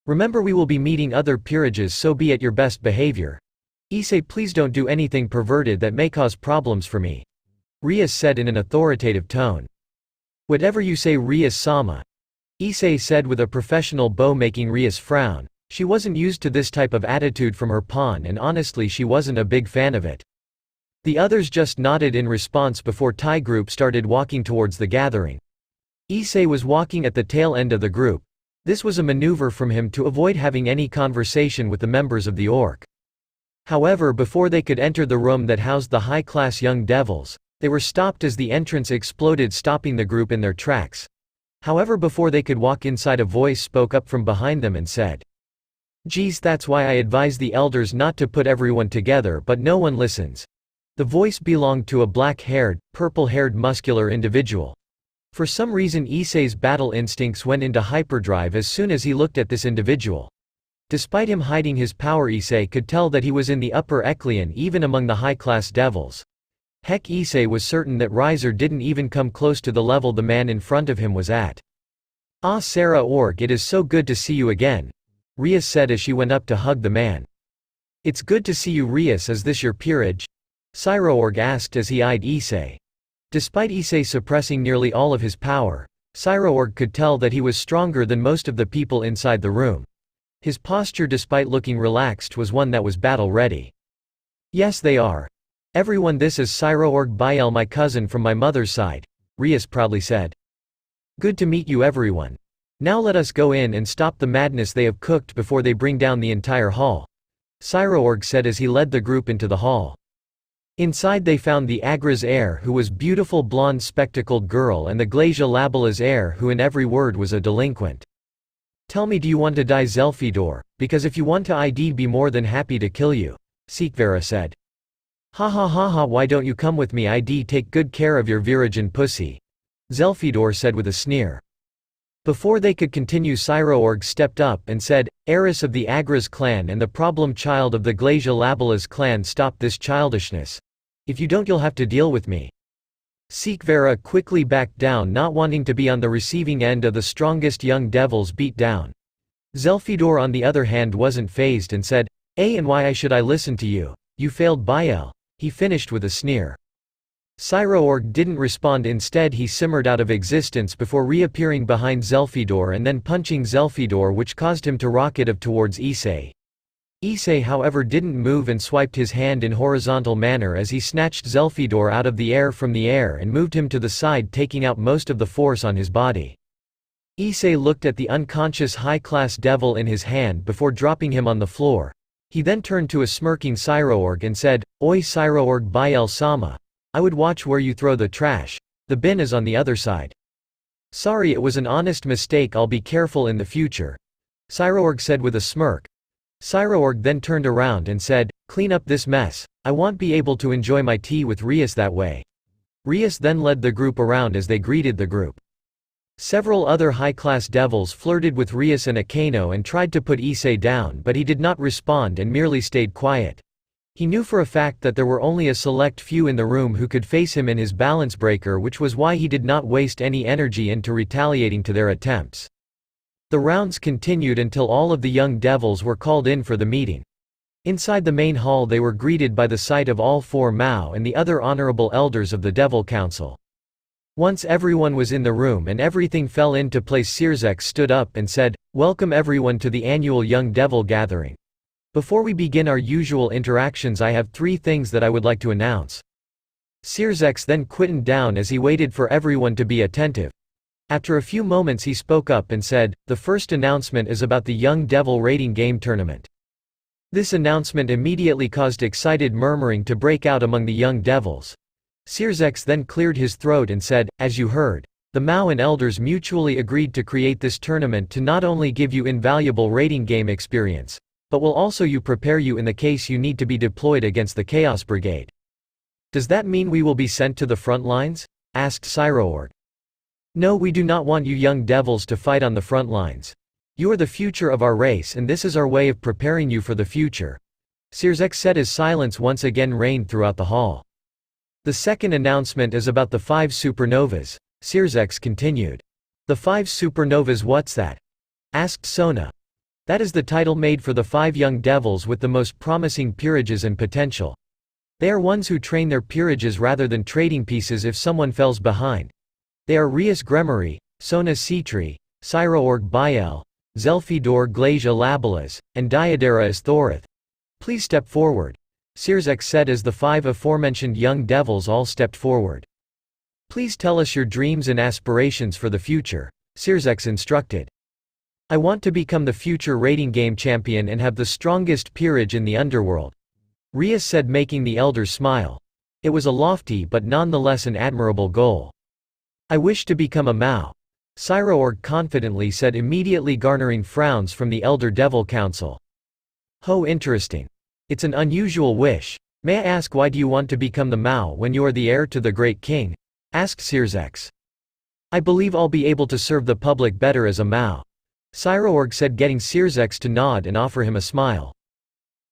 Remember, we will be meeting other peerages, so be at your best behavior. Issei, please don't do anything perverted that may cause problems for me, Rias said in an authoritative tone. Whatever you say, Rias-sama, Issei said with a professional bow, making Rias frown. She wasn't used to this type of attitude from her pawn, and honestly she wasn't a big fan of it. The others just nodded in response before Tai group started walking towards the gathering. Issei was walking at the tail end of the group. This was a maneuver from him to avoid having any conversation with the members of the orc. However, before they could enter the room that housed the high-class young devils, they were stopped as the entrance exploded, stopping the group in their tracks. However, before they could walk inside, a voice spoke up from behind them and said, "Geez, that's why I advise the elders not to put everyone together, but no one listens." The voice belonged to a black-haired, purple-haired muscular individual. For some reason Issei's battle instincts went into hyperdrive as soon as he looked at this individual. Despite him hiding his power, Issei could tell that he was in the upper echelon even among the high-class devils. Heck, Issei was certain that Riser didn't even come close to the level the man in front of him was at. "Ah, Sarah Org, it is so good to see you again," Rias said as she went up to hug the man. "It's good to see you, Rias. Is this your peerage?" Cyroorg asked as he eyed Issei. Despite Issei suppressing nearly all of his power, Cyroorg could tell that he was stronger than most of the people inside the room. His posture, despite looking relaxed, was one that was battle-ready. "Yes, they are. Everyone, this is Cyroorg Biel, my cousin from my mother's side," Rias proudly said. "Good to meet you, everyone. Now let us go in and stop the madness they have cooked before they bring down the entire hall," Cyroorg said as he led the group into the hall. Inside they found the Agra's heir, who was beautiful blonde spectacled girl, and the Glacia Labala's heir, who in every word was a delinquent. "Tell me, do you want to die, Zelfidor? Because if you want to, I'd be more than happy to kill you," Sikvera said. "Ha ha ha ha, why don't you come with me? I'd take good care of your Virajan pussy," Zelfidor said with a sneer. Before they could continue, Cyroorg stepped up and said, "Heiress of the Agra's clan and the problem child of the Glacia Labala's clan, stop this childishness. If you don't, you'll have to deal with me." Sikvera quickly backed down, not wanting to be on the receiving end of the strongest young devils beat down. Zelfidor on the other hand wasn't fazed and said, "And why should I listen to you? You failed Biel," he finished with a sneer. Cyroorg didn't respond. Instead he simmered out of existence before reappearing behind Zelfidor and then punching Zelfidor, which caused him to rocket towards Issei. Issei, however, didn't move and swiped his hand in horizontal manner as he snatched Zelfidor out of the air from the air and moved him to the side, taking out most of the force on his body. Issei looked at the unconscious high-class devil in his hand before dropping him on the floor. He then turned to a smirking Cyroorg and said, "Oi Cyroorg Biel-sama. I would watch where you throw the trash. The bin is on the other side." "Sorry, it was an honest mistake. I'll be careful in the future," Cyroorg said with a smirk. Cyroorg then turned around and said, "Clean up this mess. I won't be able to enjoy my tea with Rias that way." Rias then led the group around as they greeted the group. Several other high-class devils flirted with Rias and Akano and tried to put Issei down, but he did not respond and merely stayed quiet. He knew for a fact that there were only a select few in the room who could face him in his balance breaker, which was why he did not waste any energy into retaliating to their attempts. The rounds continued until all of the young devils were called in for the meeting. Inside the main hall they were greeted by the sight of all four Mao and the other honorable elders of the Devil Council. Once everyone was in the room and everything fell into place, Sirzek stood up and said, "Welcome everyone to the annual Young Devil Gathering. Before we begin our usual interactions, I have 3 things that I would like to announce." Sirzek then quieted down as he waited for everyone to be attentive. After a few moments he spoke up and said, "The first announcement is about the Young Devil Rating Game Tournament." This announcement immediately caused excited murmuring to break out among the young devils. Sirzek then cleared his throat and said, "As you heard, the Mao and elders mutually agreed to create this tournament to not only give you invaluable rating game experience, but will also prepare you in the case you need to be deployed against the Chaos Brigade." "Does that mean we will be sent to the front lines?" asked Cyroorg. "No, we do not want you young devils to fight on the front lines. You are the future of our race and this is our way of preparing you for the future, Sirzex said as silence once again reigned throughout the hall. The second announcement is about the 5 supernovas, Sirzex continued. The 5 supernovas, what's that? Asked Sona. That is the title made for the 5 young devils with the most promising peerages and potential. They are ones who train their peerages rather than trading pieces if someone falls behind. They are Rias Gremory, Sona Citri, Cyroorg Biel, Zelfidor Glasia Labelas, and Diadera Isthorith. Please step forward, Sirzex said as the 5 aforementioned young devils all stepped forward. Please tell us your dreams and aspirations for the future, Sirzex instructed. I want to become the future rating game champion and have the strongest peerage in the underworld, Rias said, making the elders smile. It was a lofty but nonetheless an admirable goal. I wish to become a Mao, Cyroorg confidently said, immediately garnering frowns from the Elder Devil Council. Ho, interesting. It's an unusual wish. May I ask why do you want to become the Mao when you are the heir to the great king? Asked Sirzex. I believe I'll be able to serve the public better as a Mao, Cyroorg said, getting Sirzex to nod and offer him a smile.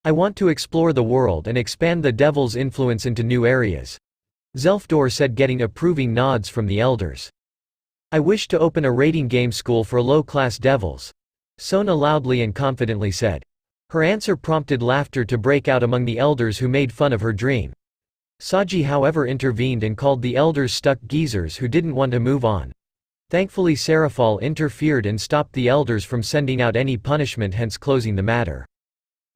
I want to explore the world and expand the devil's influence into new areas, Zelfdor said, getting approving nods from the elders. I wish to open a rating game school for low-class devils, Sona loudly and confidently said. Her answer prompted laughter to break out among the elders who made fun of her dream. Saji however intervened and called the elders stuck geezers who didn't want to move on. Thankfully Serafal interfered and stopped the elders from sending out any punishment, hence closing the matter.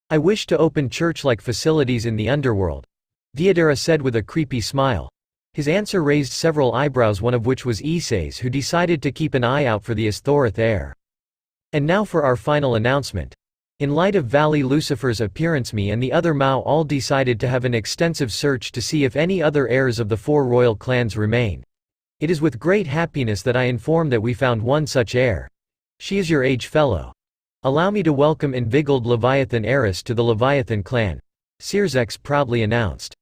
I wish to open church-like facilities in the underworld, Diadera said with a creepy smile. His answer raised several eyebrows, one of which was Issei's, who decided to keep an eye out for the Isthorith heir. And now for our final announcement. In light of Vali Lucifer's appearance, me and the other Mao all decided to have an extensive search to see if any other heirs of the 4 royal clans remain. It is with great happiness that I inform that we found one such heir. She is your age fellow. Allow me to welcome Invigiled Leviathan heiress to the Leviathan clan, Sirzex proudly announced.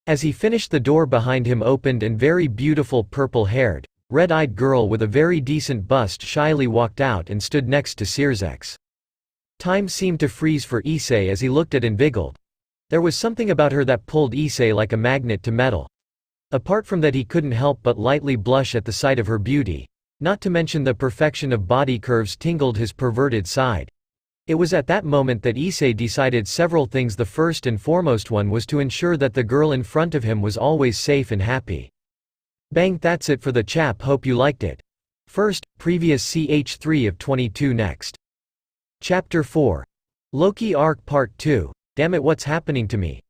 As he finished, the door behind him opened and very beautiful purple-haired, red-eyed girl with a very decent bust shyly walked out and stood next to Sirzex. Time seemed to freeze for Issei as he looked at Invigiled. There was something about her that pulled Issei like a magnet to metal. Apart from that, he couldn't help but lightly blush at the sight of her beauty. Not to mention the perfection of body curves tingled his perverted side. It was at that moment that Issei decided several things. The first and foremost one was to ensure that the girl in front of him was always safe and happy. Bang, that's it for the chap, hope you liked it. First, previous ch3 of 22 next. Chapter 4. Loki Arc Part 2, damn it, what's happening to me?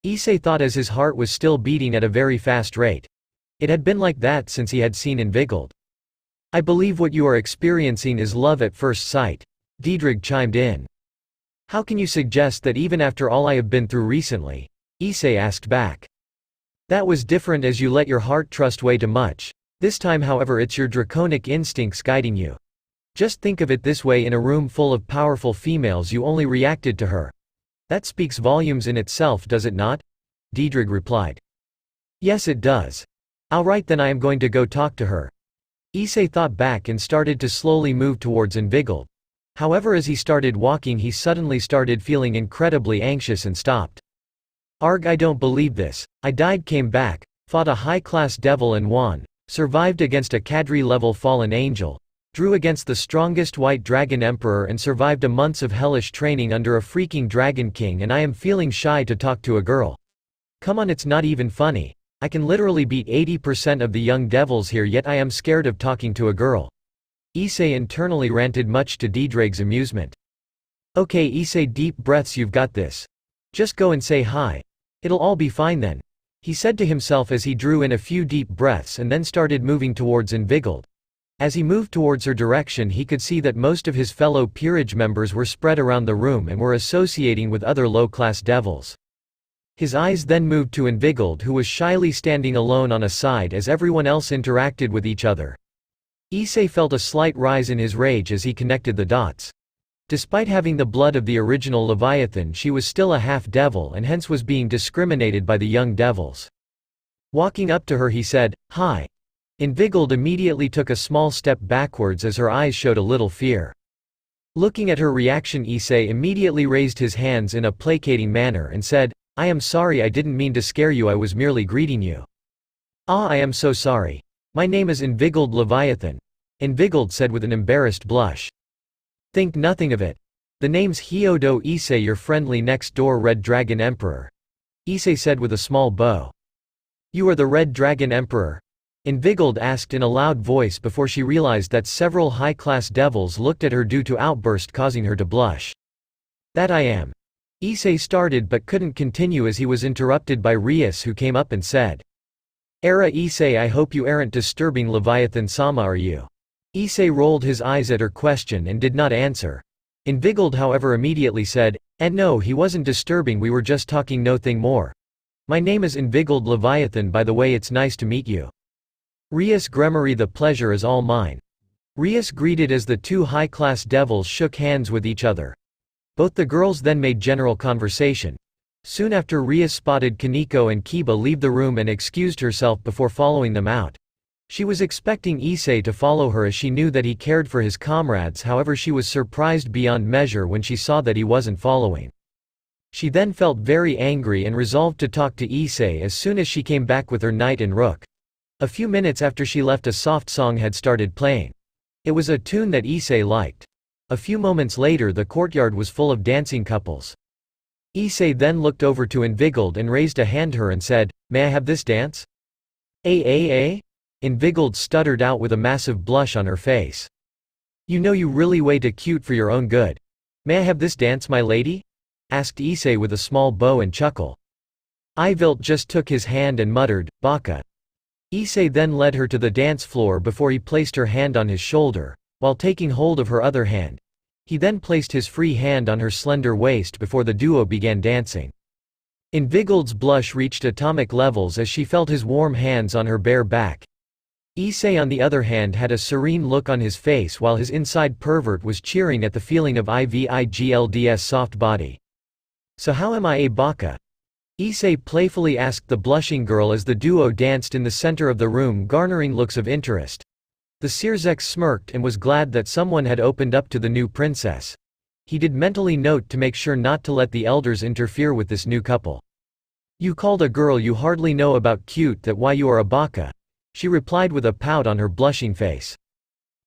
Issei thought as his heart was still beating at a very fast rate. It had been like that since he had seen Invigiled. I believe what you are experiencing is love at first sight, Diedrich chimed in. How can you suggest that even after all I have been through recently? Issei asked back. That was different as you let your heart trust way too much. This time however it's your draconic instincts guiding you. Just think of it this way, in a room full of powerful females you only reacted to her. That speaks volumes in itself, does it not? Diedrich replied. Yes it does. Alright then, I am going to go talk to her. Issei thought back and started to slowly move towards Invigiled. However, as he started walking he suddenly started feeling incredibly anxious and stopped. Arg, I don't believe this. I died, came back, fought a high-class devil and won, survived against a cadre-level fallen angel, drew against the strongest white dragon emperor and survived a months of hellish training under a freaking dragon king, and I am feeling shy to talk to a girl. Come on, it's not even funny. I can literally beat 80% of the young devils here, yet I am scared of talking to a girl. Issei internally ranted, much to Diedrich's amusement. Okay Issei, deep breaths, you've got this. Just go and say hi. It'll all be fine then, he said to himself as he drew in a few deep breaths and then started moving towards Invigiled. As he moved towards her direction he could see that most of his fellow peerage members were spread around the room and were associating with other low-class devils. His eyes then moved to Invigiled, who was shyly standing alone on a side as everyone else interacted with each other. Issei felt a slight rise in his rage as he connected the dots. Despite having the blood of the original Leviathan, she was still a half-devil and hence was being discriminated by the young devils. Walking up to her he said, "Hi." Invigiled immediately took a small step backwards as her eyes showed a little fear. Looking at her reaction, Issei immediately raised his hands in a placating manner and said, "I am sorry, I didn't mean to scare you, I was merely greeting you." "Ah, I am so sorry. My name is Invigiled Leviathan," Invigiled said with an embarrassed blush. "Think nothing of it. The name's Hyodo Issei, your friendly next-door Red Dragon Emperor," Issei said with a small bow. "You are the Red Dragon Emperor?" Invigiled asked in a loud voice before she realized that several high-class devils looked at her due to outburst causing her to blush. "That I am." Issei started but couldn't continue as he was interrupted by Rias, who came up and said, "Era Issei, I hope you aren't disturbing Leviathan-sama, are you?" Issei rolled his eyes at her question and did not answer. Invigiled however immediately said, "And no, he wasn't disturbing, we were just talking, nothing more. My name is Invigiled Leviathan, by the way, it's nice to meet you." Rias Gremory, the pleasure is all mine. Rias greeted as the two high-class devils shook hands with each other. Both the girls then made general conversation. Soon after, Rias spotted Kaneko and Kiba leave the room and excused herself before following them out. She was expecting Issei to follow her as she knew that he cared for his comrades, however she was surprised beyond measure when she saw that he wasn't following. She then felt very angry and resolved to talk to Issei as soon as she came back with her knight and rook. A few minutes after she left, a soft song had started playing. It was a tune that Issei liked. A few moments later, the courtyard was full of dancing couples. Issei then looked over to Invigiled and raised a hand to her and said, "May I have this dance?" Eh? Invigiled stuttered out with a massive blush on her face. "You know you really way too cute for your own good. May I have this dance, my lady?" asked Issei with a small bow and chuckle. Ivilt just took his hand and muttered, "Baka." Issei then led her to the dance floor before he placed her hand on his shoulder, while taking hold of her other hand. He then placed his free hand on her slender waist before the duo began dancing. Invigiled's blush reached atomic levels as she felt his warm hands on her bare back. Issei on the other hand had a serene look on his face while his inside pervert was cheering at the feeling of Ivigild's soft body. "So how am I a baka?" Issei playfully asked the blushing girl as the duo danced in the center of the room, garnering looks of interest. The Sirzek smirked and was glad that someone had opened up to the new princess. He did mentally note to make sure not to let the elders interfere with this new couple. "You called a girl you hardly know about cute, that why you are a baka," she replied with a pout on her blushing face.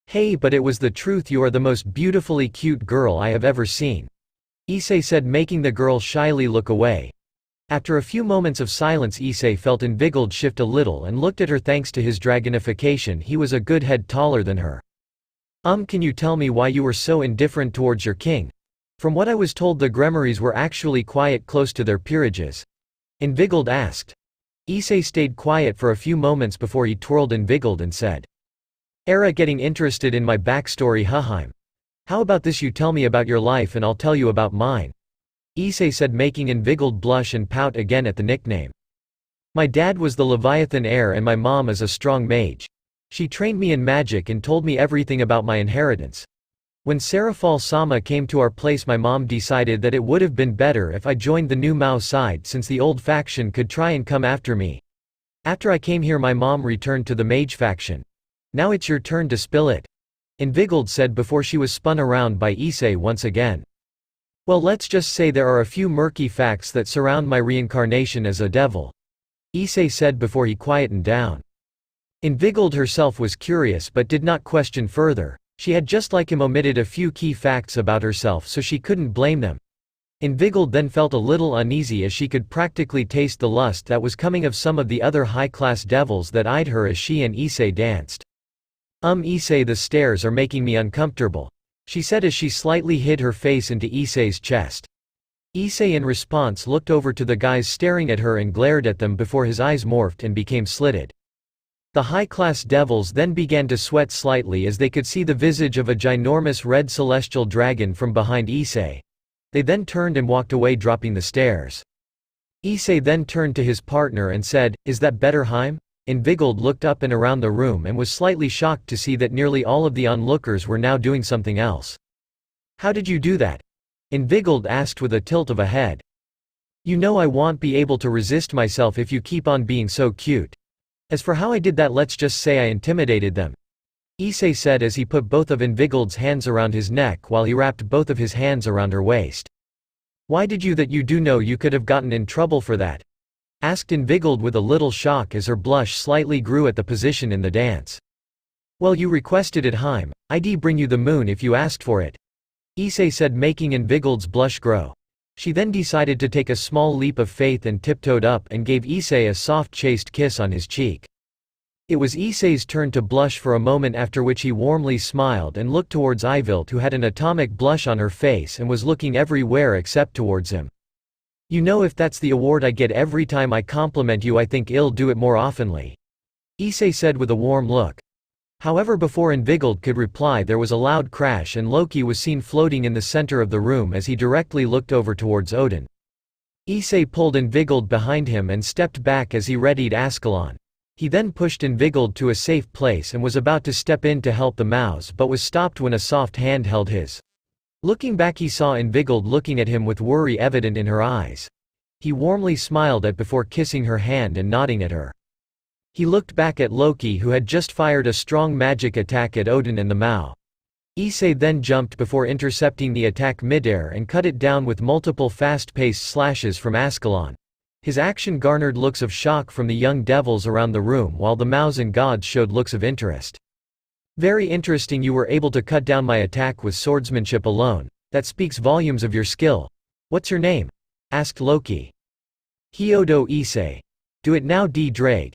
"Hey, but it was the truth, you are the most beautifully cute girl I have ever seen," Issei said, making the girl shyly look away. After a few moments of silence, Issei felt Invigiled shift a little and looked at her. Thanks to his dragonification, he was a good head taller than her. Can you tell me why you were so indifferent towards your king? From what I was told, the Gremories were actually quiet close to their peerages," Invigiled asked. Issei stayed quiet for a few moments before he twirled Invigiled and said, "Era getting interested in my backstory, Huheim. How about this, you tell me about your life and I'll tell you about mine," Issei said, making Invigiled blush and pout again at the nickname. "My dad was the Leviathan heir and my mom is a strong mage. She trained me in magic and told me everything about my inheritance. When Serafal-sama came to our place, my mom decided that it would have been better if I joined the new Mao side, since the old faction could try and come after me. After I came here, my mom returned to the mage faction. Now it's your turn to spill it," Invigiled said before she was spun around by Issei once again. "Well, let's just say there are a few murky facts that surround my reincarnation as a devil," Issei said before he quietened down. Invigiled herself was curious but did not question further. She had, just like him, omitted a few key facts about herself, so she couldn't blame them. Invigiled then felt a little uneasy as she could practically taste the lust that was coming of some of the other high-class devils that eyed her as she and Issei danced. Issei, the stairs are making me uncomfortable," she said as she slightly hid her face into Issei's chest. Issei in response looked over to the guys staring at her and glared at them before his eyes morphed and became slitted. The high-class devils then began to sweat slightly as they could see the visage of a ginormous red celestial dragon from behind Issei. They then turned and walked away, dropping the stairs. Issei then turned to his partner and said, "Is that better, Heim?" Invigiled looked up and around the room and was slightly shocked to see that nearly all of the onlookers were now doing something else. "How did you do that?" Invigiled asked with a tilt of a head. "You know I won't be able to resist myself if you keep on being so cute. As for how I did that, let's just say I intimidated them," Issei said as he put both of Invigold's hands around his neck while he wrapped both of his hands around her waist. "Why did you do know you could have gotten in trouble for that?" asked Invigold with a little shock as her blush slightly grew at the position in the dance. "Well, you requested it, Haim. I'd bring you the moon if you asked for it," Issei said, making Invigold's blush grow. She then decided to take a small leap of faith and tiptoed up and gave Issei a soft chaste kiss on his cheek. It was Issei's turn to blush for a moment, after which he warmly smiled and looked towards Ivilt, who had an atomic blush on her face and was looking everywhere except towards him. "You know, if that's the award I get every time I compliment you, I think I'll do it more oftenly," Issei said with a warm look. However, before Invigold could reply, there was a loud crash and Loki was seen floating in the center of the room as he directly looked over towards Odin. Issei pulled Invigold behind him and stepped back as he readied Ascalon. He then pushed Invigold to a safe place and was about to step in to help the mouse, but was stopped when a soft hand held his. Looking back, he saw Invigold looking at him with worry evident in her eyes. He warmly smiled before kissing her hand and nodding at her. He looked back at Loki, who had just fired a strong magic attack at Odin and the Mao. Issei then jumped before intercepting the attack midair and cut it down with multiple fast-paced slashes from Ascalon. His action garnered looks of shock from the young devils around the room, while the Maos and gods showed looks of interest. "Very interesting, you were able to cut down my attack with swordsmanship alone. That speaks volumes of your skill. What's your name?" asked Loki. "Hyodo Issei. Do it now, D-Drake,"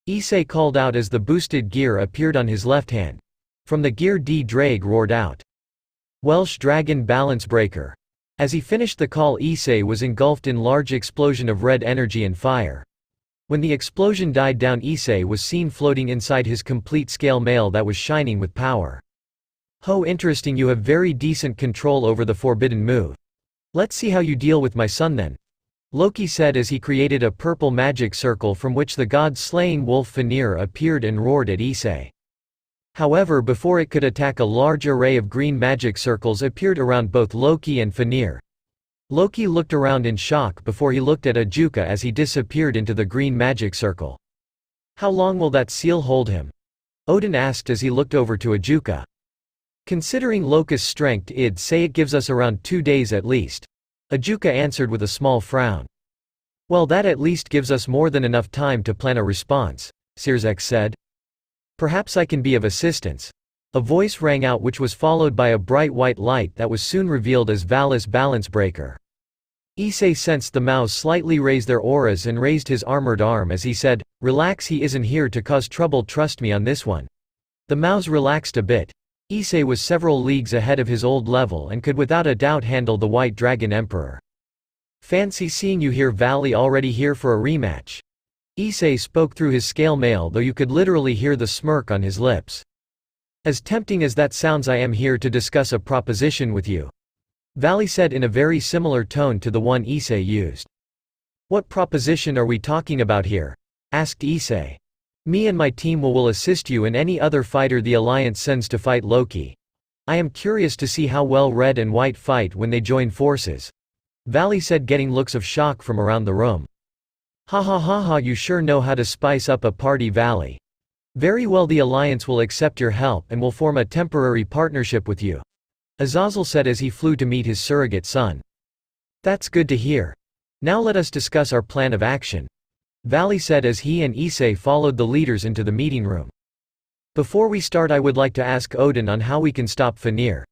Issei called out as the boosted gear appeared on his left hand. From the gear, D-Drake roared out, "Welsh Dragon Balance Breaker." As he finished the call, Issei was engulfed in large explosion of red energy and fire. When the explosion died down, Issei was seen floating inside his complete scale mail that was shining with power. "Ho, interesting, you have very decent control over the forbidden move. Let's see how you deal with my son then," Loki said as he created a purple magic circle from which the god-slaying wolf Fenrir appeared and roared at Issei. However, before it could attack, a large array of green magic circles appeared around both Loki and Fenrir. Loki looked around in shock before he looked at Ajuka as he disappeared into the green magic circle. "How long will that seal hold him?" Odin asked as he looked over to Ajuka. "Considering Locust's strength, I'd say it gives us around 2 days at least," Ajuka answered with a small frown. "Well, that at least gives us more than enough time to plan a response," Sirzek said. "Perhaps I can be of assistance." A voice rang out, which was followed by a bright white light that was soon revealed as Vali's Balance Breaker. Issei sensed the Maos slightly raise their auras and raised his armored arm as he said, "Relax, he isn't here to cause trouble, trust me on this one." The Maos relaxed a bit. Issei was several leagues ahead of his old level and could without a doubt handle the White Dragon Emperor. "Fancy seeing you here, Vali, already here for a rematch." Issei spoke through his scale mail, though you could literally hear the smirk on his lips. "As tempting as that sounds, I am here to discuss a proposition with you," Vali said in a very similar tone to the one Issei used. "What proposition are we talking about here?" asked Issei. "Me and my team will assist you and any other fighter the Alliance sends to fight Loki. I am curious to see how well Red and White fight when they join forces," Vali said, getting looks of shock from around the room. "Ha ha ha ha, you sure know how to spice up a party, Vali. Very well, the Alliance will accept your help and will form a temporary partnership with you," Azazel said as he flew to meet his surrogate son. "That's good to hear. Now let us discuss our plan of action," Vali said as he and Issei followed the leaders into the meeting room. "Before we start, I would like to ask Odin on how we can stop Fenrir.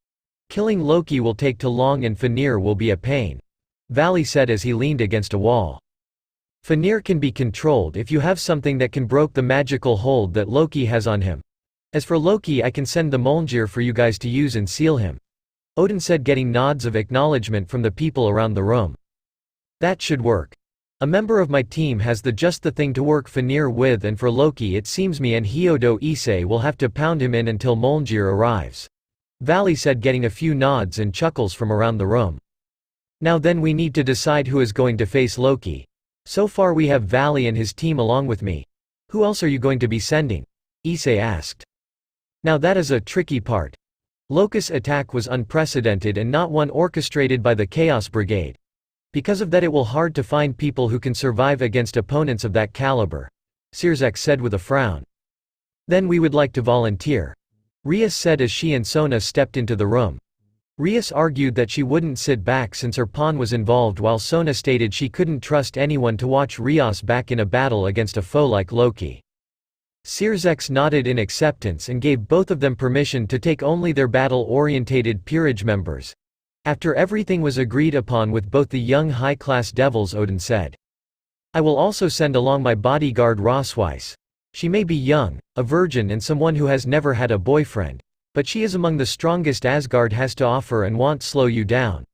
Killing Loki will take too long and Fenrir will be a pain," Vali said as he leaned against a wall. "Fenrir can be controlled if you have something that can break the magical hold that Loki has on him. As for Loki, I can send the Mjolnir for you guys to use and seal him," Odin said, getting nods of acknowledgement from the people around the room. "That should work. A member of my team has just the thing to work Fenrir with, and for Loki it seems me and Hyodo Issei will have to pound him in until Mjolnir arrives," Vali said, getting a few nods and chuckles from around the room. "Now then, we need to decide who is going to face Loki. So far we have Vali and his team along with me. Who else are you going to be sending?" Issei asked. "Now that is a tricky part. Locust's attack was unprecedented and not one orchestrated by the Chaos Brigade. Because of that, it will hard to find people who can survive against opponents of that caliber," Sirzek said with a frown. "Then we would like to volunteer. Rias said as she and Sona stepped into the room. Rias argued that she wouldn't sit back since her pawn was involved, while Sona stated she couldn't trust anyone to watch Rias back in a battle against a foe like Loki. Sirzex nodded in acceptance and gave both of them permission to take only their battle-orientated peerage members. After everything was agreed upon with both the young high-class devils, Odin said, "I will also send along my bodyguard Rosweiss. She may be young, a virgin and someone who has never had a boyfriend, but she is among the strongest Asgard has to offer and won't slow you down."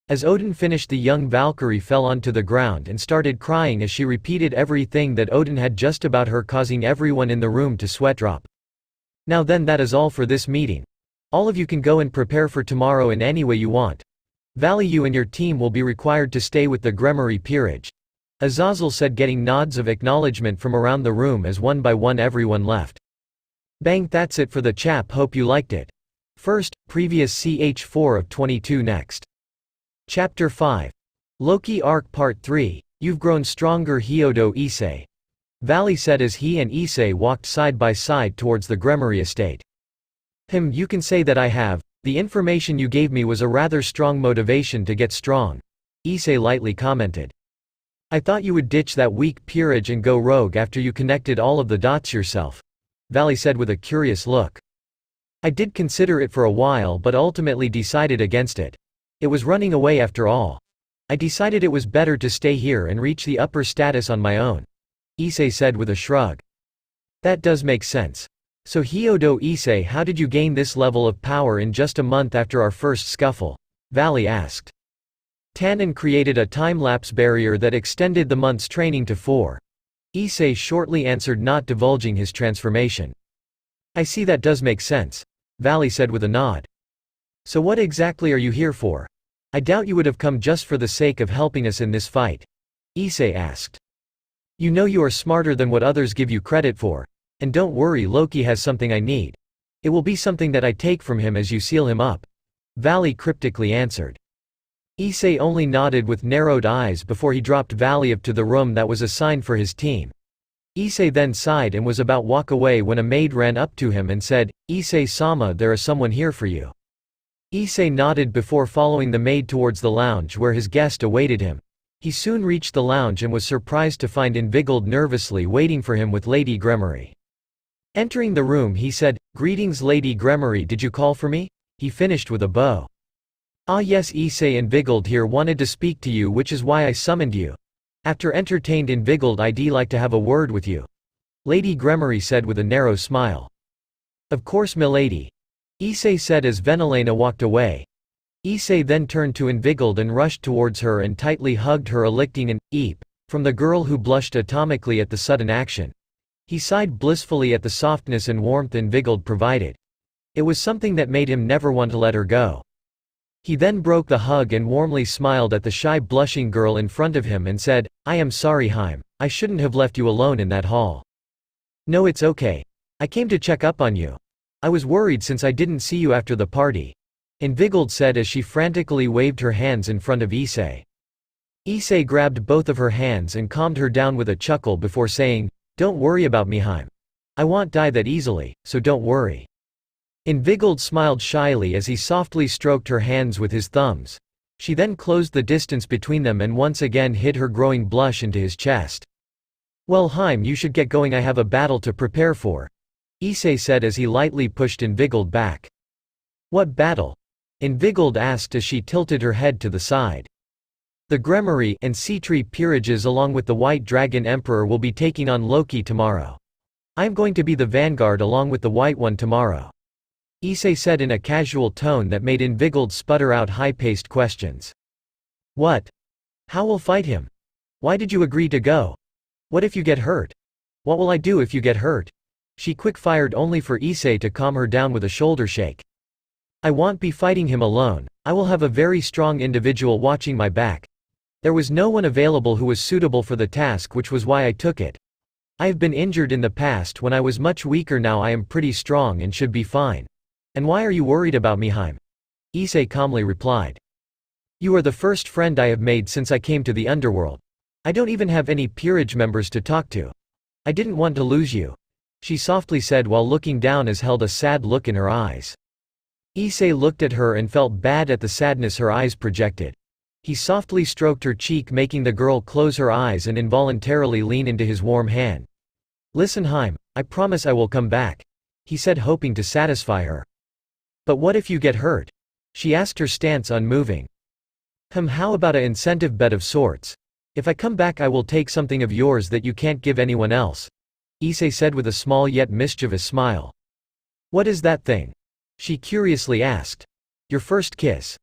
As Odin finished, the young Valkyrie fell onto the ground and started crying as she repeated everything that Odin had just about her, causing everyone in the room to sweat drop. "Now then, that is all for this meeting. All of you can go and prepare for tomorrow in any way you want. Vali, you and your team will be required to stay with the Gremory peerage," Azazel said, getting nods of acknowledgement from around the room as one by one everyone left. Bang, that's it for the chap, hope you liked it. First, previous ch4 of 22 next. Chapter 5. Loki Arc Part 3, You've Grown Stronger Hyodo Issei. Vali said as he and Issei walked side by side towards the Gremory estate. You can say that I have. The information you gave me was a rather strong motivation to get strong," Issei lightly commented. "I thought you would ditch that weak peerage and go rogue after you connected all of the dots yourself," Vali said with a curious look. "I did consider it for a while but ultimately decided against it. It was running away after all. I decided it was better to stay here and reach the upper status on my own," Issei said with a shrug. "That does make sense. So Hyodo Issei, how did you gain this level of power in just a month after our first scuffle?" Vali asked. Tannen created a time-lapse barrier that extended the month's training to 4. Issei shortly answered, not divulging his transformation. "I see, that does make sense," Vali said with a nod. "So what exactly are you here for? I doubt you would have come just for the sake of helping us in this fight," Issei asked. "You know you are smarter than what others give you credit for. And don't worry, Loki has something I need. It will be something that I take from him as you seal him up," Vali cryptically answered. Issei only nodded with narrowed eyes before he dropped Vali up to the room that was assigned for his team. Issei then sighed and was about walk away when a maid ran up to him and said, "Issei-sama, there is someone here for you." Issei nodded before following the maid towards the lounge where his guest awaited him. He soon reached the lounge and was surprised to find Invigilde nervously waiting for him with Lady Gremory. Entering the room, he said, "Greetings, Lady Gremory, did you call for me?" He finished with a bow. "Ah yes, Issei, Invigilde here wanted to speak to you, which is why I summoned you. After entertained Invigilde, I'd like to have a word with you," Lady Gremory said with a narrow smile. "Of course, milady," Issei said as Venelena walked away. Issei then turned to Invigilde and rushed towards her and tightly hugged her, elicting an "eep" from the girl who blushed atomically at the sudden action. He sighed blissfully at the softness and warmth Invigilde provided. It was something that made him never want to let her go. He then broke the hug and warmly smiled at the shy, blushing girl in front of him and said, "I am sorry, Heim, I shouldn't have left you alone in that hall." "No, it's okay. I came to check up on you. I was worried since I didn't see you after the party," Invigilde said as she frantically waved her hands in front of Issei. Issei grabbed both of her hands and calmed her down with a chuckle before saying, "Don't worry about me, Heim. I won't die that easily, so don't worry." Invigilde smiled shyly as he softly stroked her hands with his thumbs. She then closed the distance between them and once again hid her growing blush into his chest. "Well, Heim, you should get going, I have a battle to prepare for," Issei said as he lightly pushed Invigilde back. "What battle?" Invigilde asked as she tilted her head to the side. "The Gremory and Sea-Tree peerages along with the White Dragon Emperor will be taking on Loki tomorrow. I am going to be the vanguard along with the White One tomorrow," Issei said in a casual tone that made Invigilde sputter out high-paced questions. "What? How will fight him? Why did you agree to go? What if you get hurt? What will I do if you get hurt?" She quick-fired only for Issei to calm her down with a shoulder shake. "I won't be fighting him alone. I will have a very strong individual watching my back. There was no one available who was suitable for the task, which was why I took it. I have been injured in the past when I was much weaker. Now I am pretty strong and should be fine. And why are you worried about me, Heim?" Issei calmly replied. "You are the first friend I have made since I came to the underworld. I don't even have any peerage members to talk to. I didn't want to lose you," she softly said while looking down as held a sad look in her eyes. Issei looked at her and felt bad at the sadness her eyes projected. He softly stroked her cheek, making the girl close her eyes and involuntarily lean into his warm hand. "Listen, Haim, I promise I will come back," he said, hoping to satisfy her. "But what if you get hurt?" she asked, her stance unmoving. How about an incentive bet of sorts? If I come back I will take something of yours that you can't give anyone else," Issei said with a small yet mischievous smile. "What is that thing?" she curiously asked. "Your first kiss,"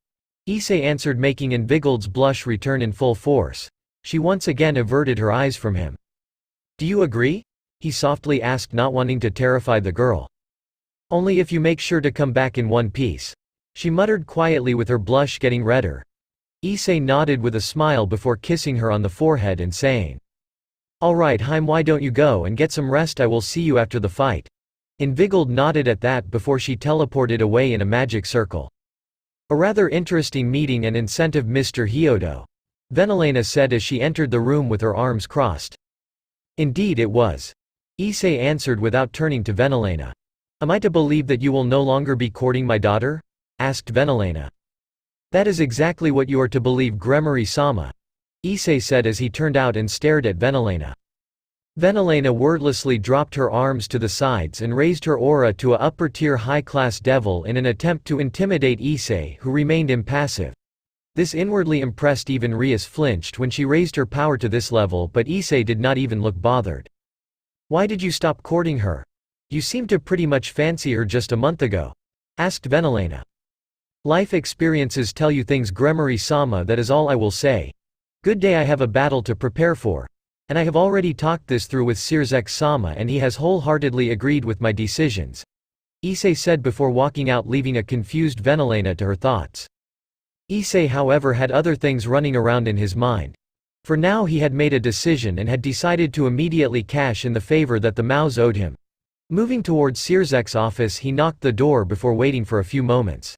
Issei answered, making Invigold's blush return in full force. She once again averted her eyes from him. "Do you agree?" he softly asked, not wanting to terrify the girl. "Only if you make sure to come back in one piece," she muttered quietly, with her blush getting redder. Issei nodded with a smile before kissing her on the forehead and saying, "All right, Haim, why don't you go and get some rest? I will see you after the fight." Invigold nodded at that before she teleported away in a magic circle. "A rather interesting meeting and incentive, Mr. Hyodo," Venelena said as she entered the room with her arms crossed. "Indeed it was," Issei answered without turning to Venelena. "Am I to believe that you will no longer be courting my daughter?" asked Venelena. "That is exactly what you are to believe, Gremory-sama," Issei said as he turned out and stared at Venelena. Venelena wordlessly dropped her arms to the sides and raised her aura to a upper-tier high-class devil in an attempt to intimidate Issei, who remained impassive. This inwardly impressed even Rias flinched when she raised her power to this level, but Issei did not even look bothered. "Why did you stop courting her? You seemed to pretty much fancy her just a month ago," asked Venelena. "Life experiences tell you things, Gremory-sama, that is all I will say. Good day, I have a battle to prepare for. And I have already talked this through with Sirzek-sama and he has wholeheartedly agreed with my decisions," Issei said before walking out, leaving a confused Venelena to her thoughts. Issei, however, had other things running around in his mind. For now he had made a decision and had decided to immediately cash in the favor that the Maos owed him. Moving towards Sirzek's office, he knocked the door before waiting for a few moments.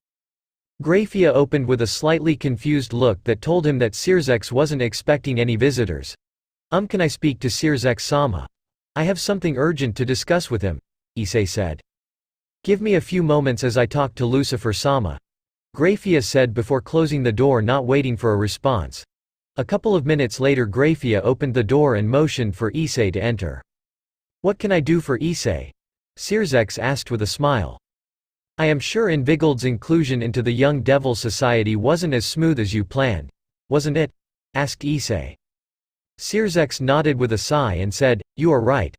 Grafia opened with a slightly confused look that told him that Sirzek wasn't expecting any visitors. Can I speak to Sirzek-sama? I have something urgent to discuss with him," Issei said. "Give me a few moments as I talk to Lucifer-sama," Grafia said before closing the door, not waiting for a response. A couple of minutes later, Grafia opened the door and motioned for Issei to enter. "What can I do for Issei?" Sirzek asked with a smile. "I am sure Invigold's inclusion into the Young Devil Society wasn't as smooth as you planned, wasn't it?" asked Issei. Sirzek nodded with a sigh and said, "You are right.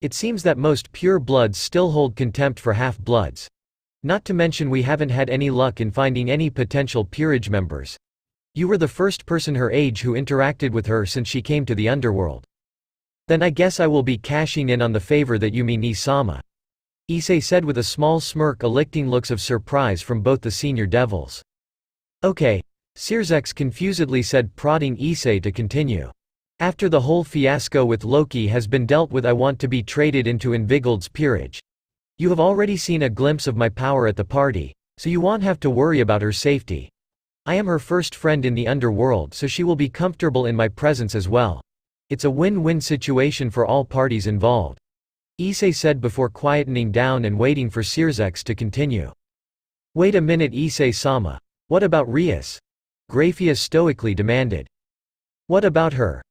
It seems that most pure bloods still hold contempt for half-bloods. Not to mention we haven't had any luck in finding any potential peerage members. You were the first person her age who interacted with her since she came to the underworld. Then I guess I will be cashing in on the favor that you mean, Isama," Issei said with a small smirk, eliciting looks of surprise from both the senior devils. "Okay," Sirzek confusedly said, prodding Issei to continue. "After the whole fiasco with Loki has been dealt with, I want to be traded into Invigold's peerage. You have already seen a glimpse of my power at the party, so you won't have to worry about her safety. I am her first friend in the underworld, so she will be comfortable in my presence as well. It's a win-win situation for all parties involved," Issei said before quietening down and waiting for Sirzek to continue. "Wait a minute, Issei-sama. What about Rias?" Grafia stoically demanded. "What about her?"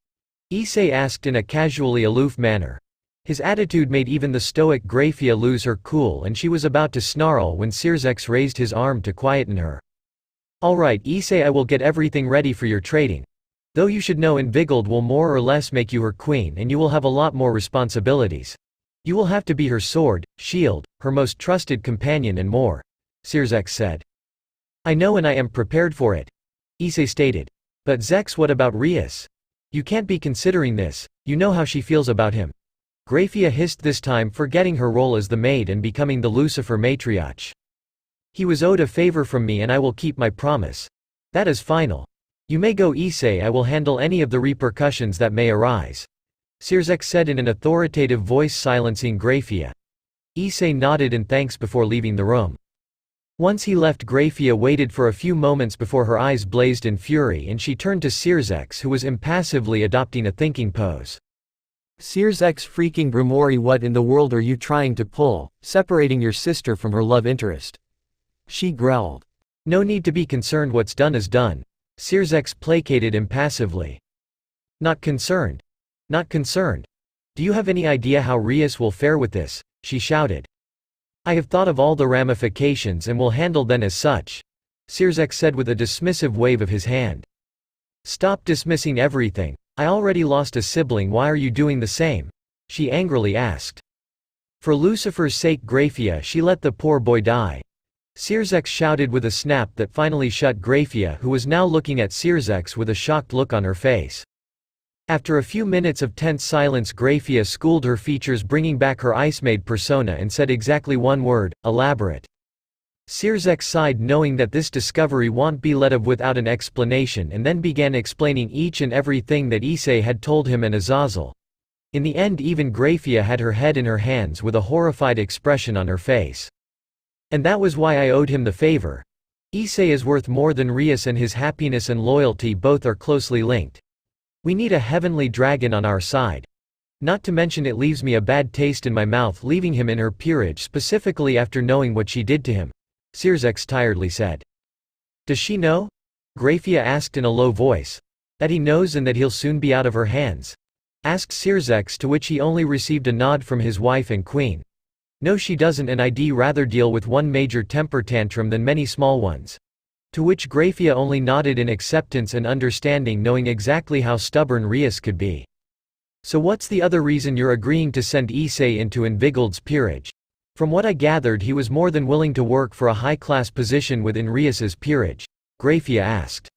Issei asked in a casually aloof manner. His attitude made even the stoic Grafia lose her cool, and she was about to snarl when Sirzek raised his arm to quieten her. "All right, Issei, I will get everything ready for your trading. Though you should know Invigold will more or less make you her queen, and you will have a lot more responsibilities. You will have to be her sword, shield, her most trusted companion and more," Sirzek said. "I know and I am prepared for it," Issei stated. "But Zex, what about Rias? You can't be considering this, you know how she feels about him," Grafia hissed, this time forgetting her role as the maid and becoming the Lucifer matriarch. "He was owed a favor from me and I will keep my promise. That is final. You may go, Issei, I will handle any of the repercussions that may arise," Sirzek said in an authoritative voice, silencing Grafia. Issei nodded in thanks before leaving the room. Once he left, Grafia waited for a few moments before her eyes blazed in fury and she turned to Sirzek, who was impassively adopting a thinking pose. Sears X freaking Grimoire, what in the world are you trying to pull, separating your sister from her love interest? She growled. No need to be concerned, what's done is done. Sears X placated impassively. Not concerned. Not concerned. Do you have any idea how Rias will fare with this? She shouted. I have thought of all the ramifications and will handle them as such, Sears X said with a dismissive wave of his hand. Stop dismissing everything. I already lost a sibling, why are you doing the same? She angrily asked. For Lucifer's sake, Graphia, she let the poor boy die. Sears X shouted with a snap that finally shut Graphia, who was now looking at Sears X with a shocked look on her face. After a few minutes of tense silence, Graphia schooled her features, bringing back her ice maid persona, and said exactly one word: elaborate. Sears X sighed, knowing that this discovery won't be let of without an explanation, and then began explaining each and everything that Issei had told him and Azazel. In the end, even Graphia had her head in her hands with a horrified expression on her face. And that was why I owed him the favor. Issei is worth more than Rias, and his happiness and loyalty both are closely linked. We need a heavenly dragon on our side. Not to mention it leaves me a bad taste in my mouth leaving him in her peerage, specifically after knowing what she did to him, Sears X tiredly said. Does she know? Graphia asked in a low voice. That he knows and that he'll soon be out of her hands? Asked Sears X, to which he only received a nod from his wife and queen. No, she doesn't, and I'd rather deal with one major temper tantrum than many small ones. To which Graphia only nodded in acceptance and understanding, knowing exactly how stubborn Rias could be. So what's the other reason you're agreeing to send Issei into Invigold's peerage? From what I gathered, he was more than willing to work for a high-class position within Rias's peerage, Graphia asked.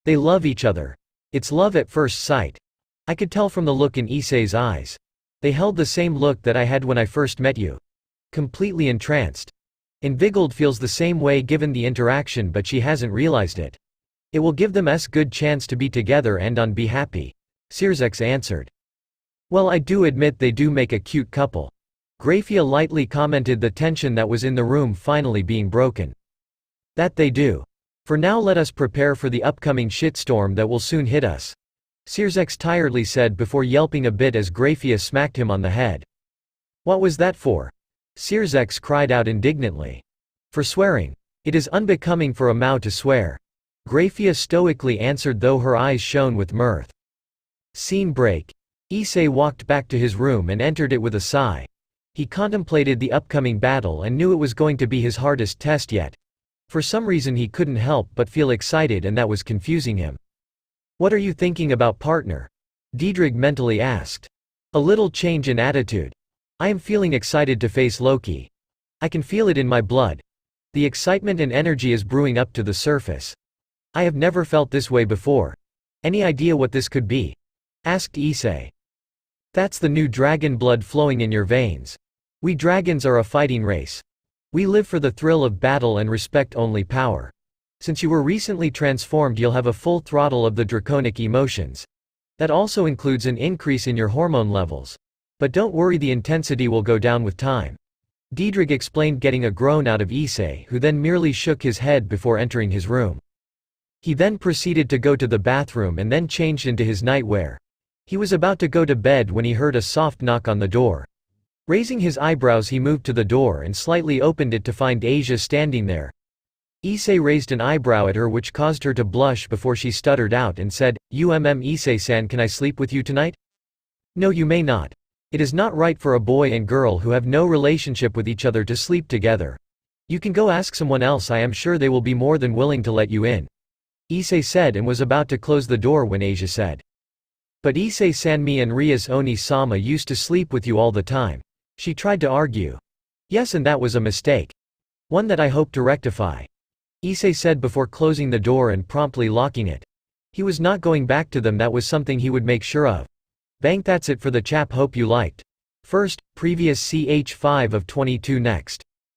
They love each other. It's love at first sight. I could tell from the look in Issei's eyes. They held the same look that I had when I first met you. Completely entranced. Invigold feels the same way given the interaction, but she hasn't realized it. It will give them a good chance to be together and be happy, Sears X answered. Well, I do admit they do make a cute couple. Graphia lightly commented, the tension that was in the room finally being broken. That they do. For now, let us prepare for the upcoming shitstorm that will soon hit us, Sears X tiredly said before yelping a bit as Graphia smacked him on the head. What was that for? Sears X cried out indignantly. For swearing. It is unbecoming for a Mao to swear, Graphia stoically answered, though her eyes shone with mirth. Scene break. Issei walked back to his room and entered it with a sigh. He contemplated the upcoming battle and knew it was going to be his hardest test yet. For some reason he couldn't help but feel excited, and that was confusing him. What are you thinking about, partner? Diedrich mentally asked. A little change in attitude. I am feeling excited to face Loki. I can feel it in my blood. The excitement and energy is brewing up to the surface. I have never felt this way before. Any idea what this could be? Asked Issei. That's the new dragon blood flowing in your veins. We dragons are a fighting race. We live for the thrill of battle and respect only power. Since you were recently transformed, you'll have a full throttle of the draconic emotions. That also includes an increase in your hormone levels. But don't worry, the intensity will go down with time. Diedrich explained, getting a groan out of Issei, who then merely shook his head before entering his room. He then proceeded to go to the bathroom and then changed into his nightwear. He was about to go to bed when he heard a soft knock on the door. Raising his eyebrows, he moved to the door and slightly opened it to find Asia standing there. Issei raised an eyebrow at her, which caused her to blush before she stuttered out and said, Issei-san, can I sleep with you tonight? No, you may not. It is not right for a boy and girl who have no relationship with each other to sleep together. You can go ask someone else, I am sure they will be more than willing to let you in. Issei said, and was about to close the door when Asia said. But Issei-san, me and Rias Oni-sama used to sleep with you all the time. She tried to argue. Yes, and that was a mistake. One that I hope to rectify. Issei said before closing the door and promptly locking it. He was not going back to them, that was something he would make sure of. Bang, that's it for the chap, hope you liked. First, previous ch5 of 22 next.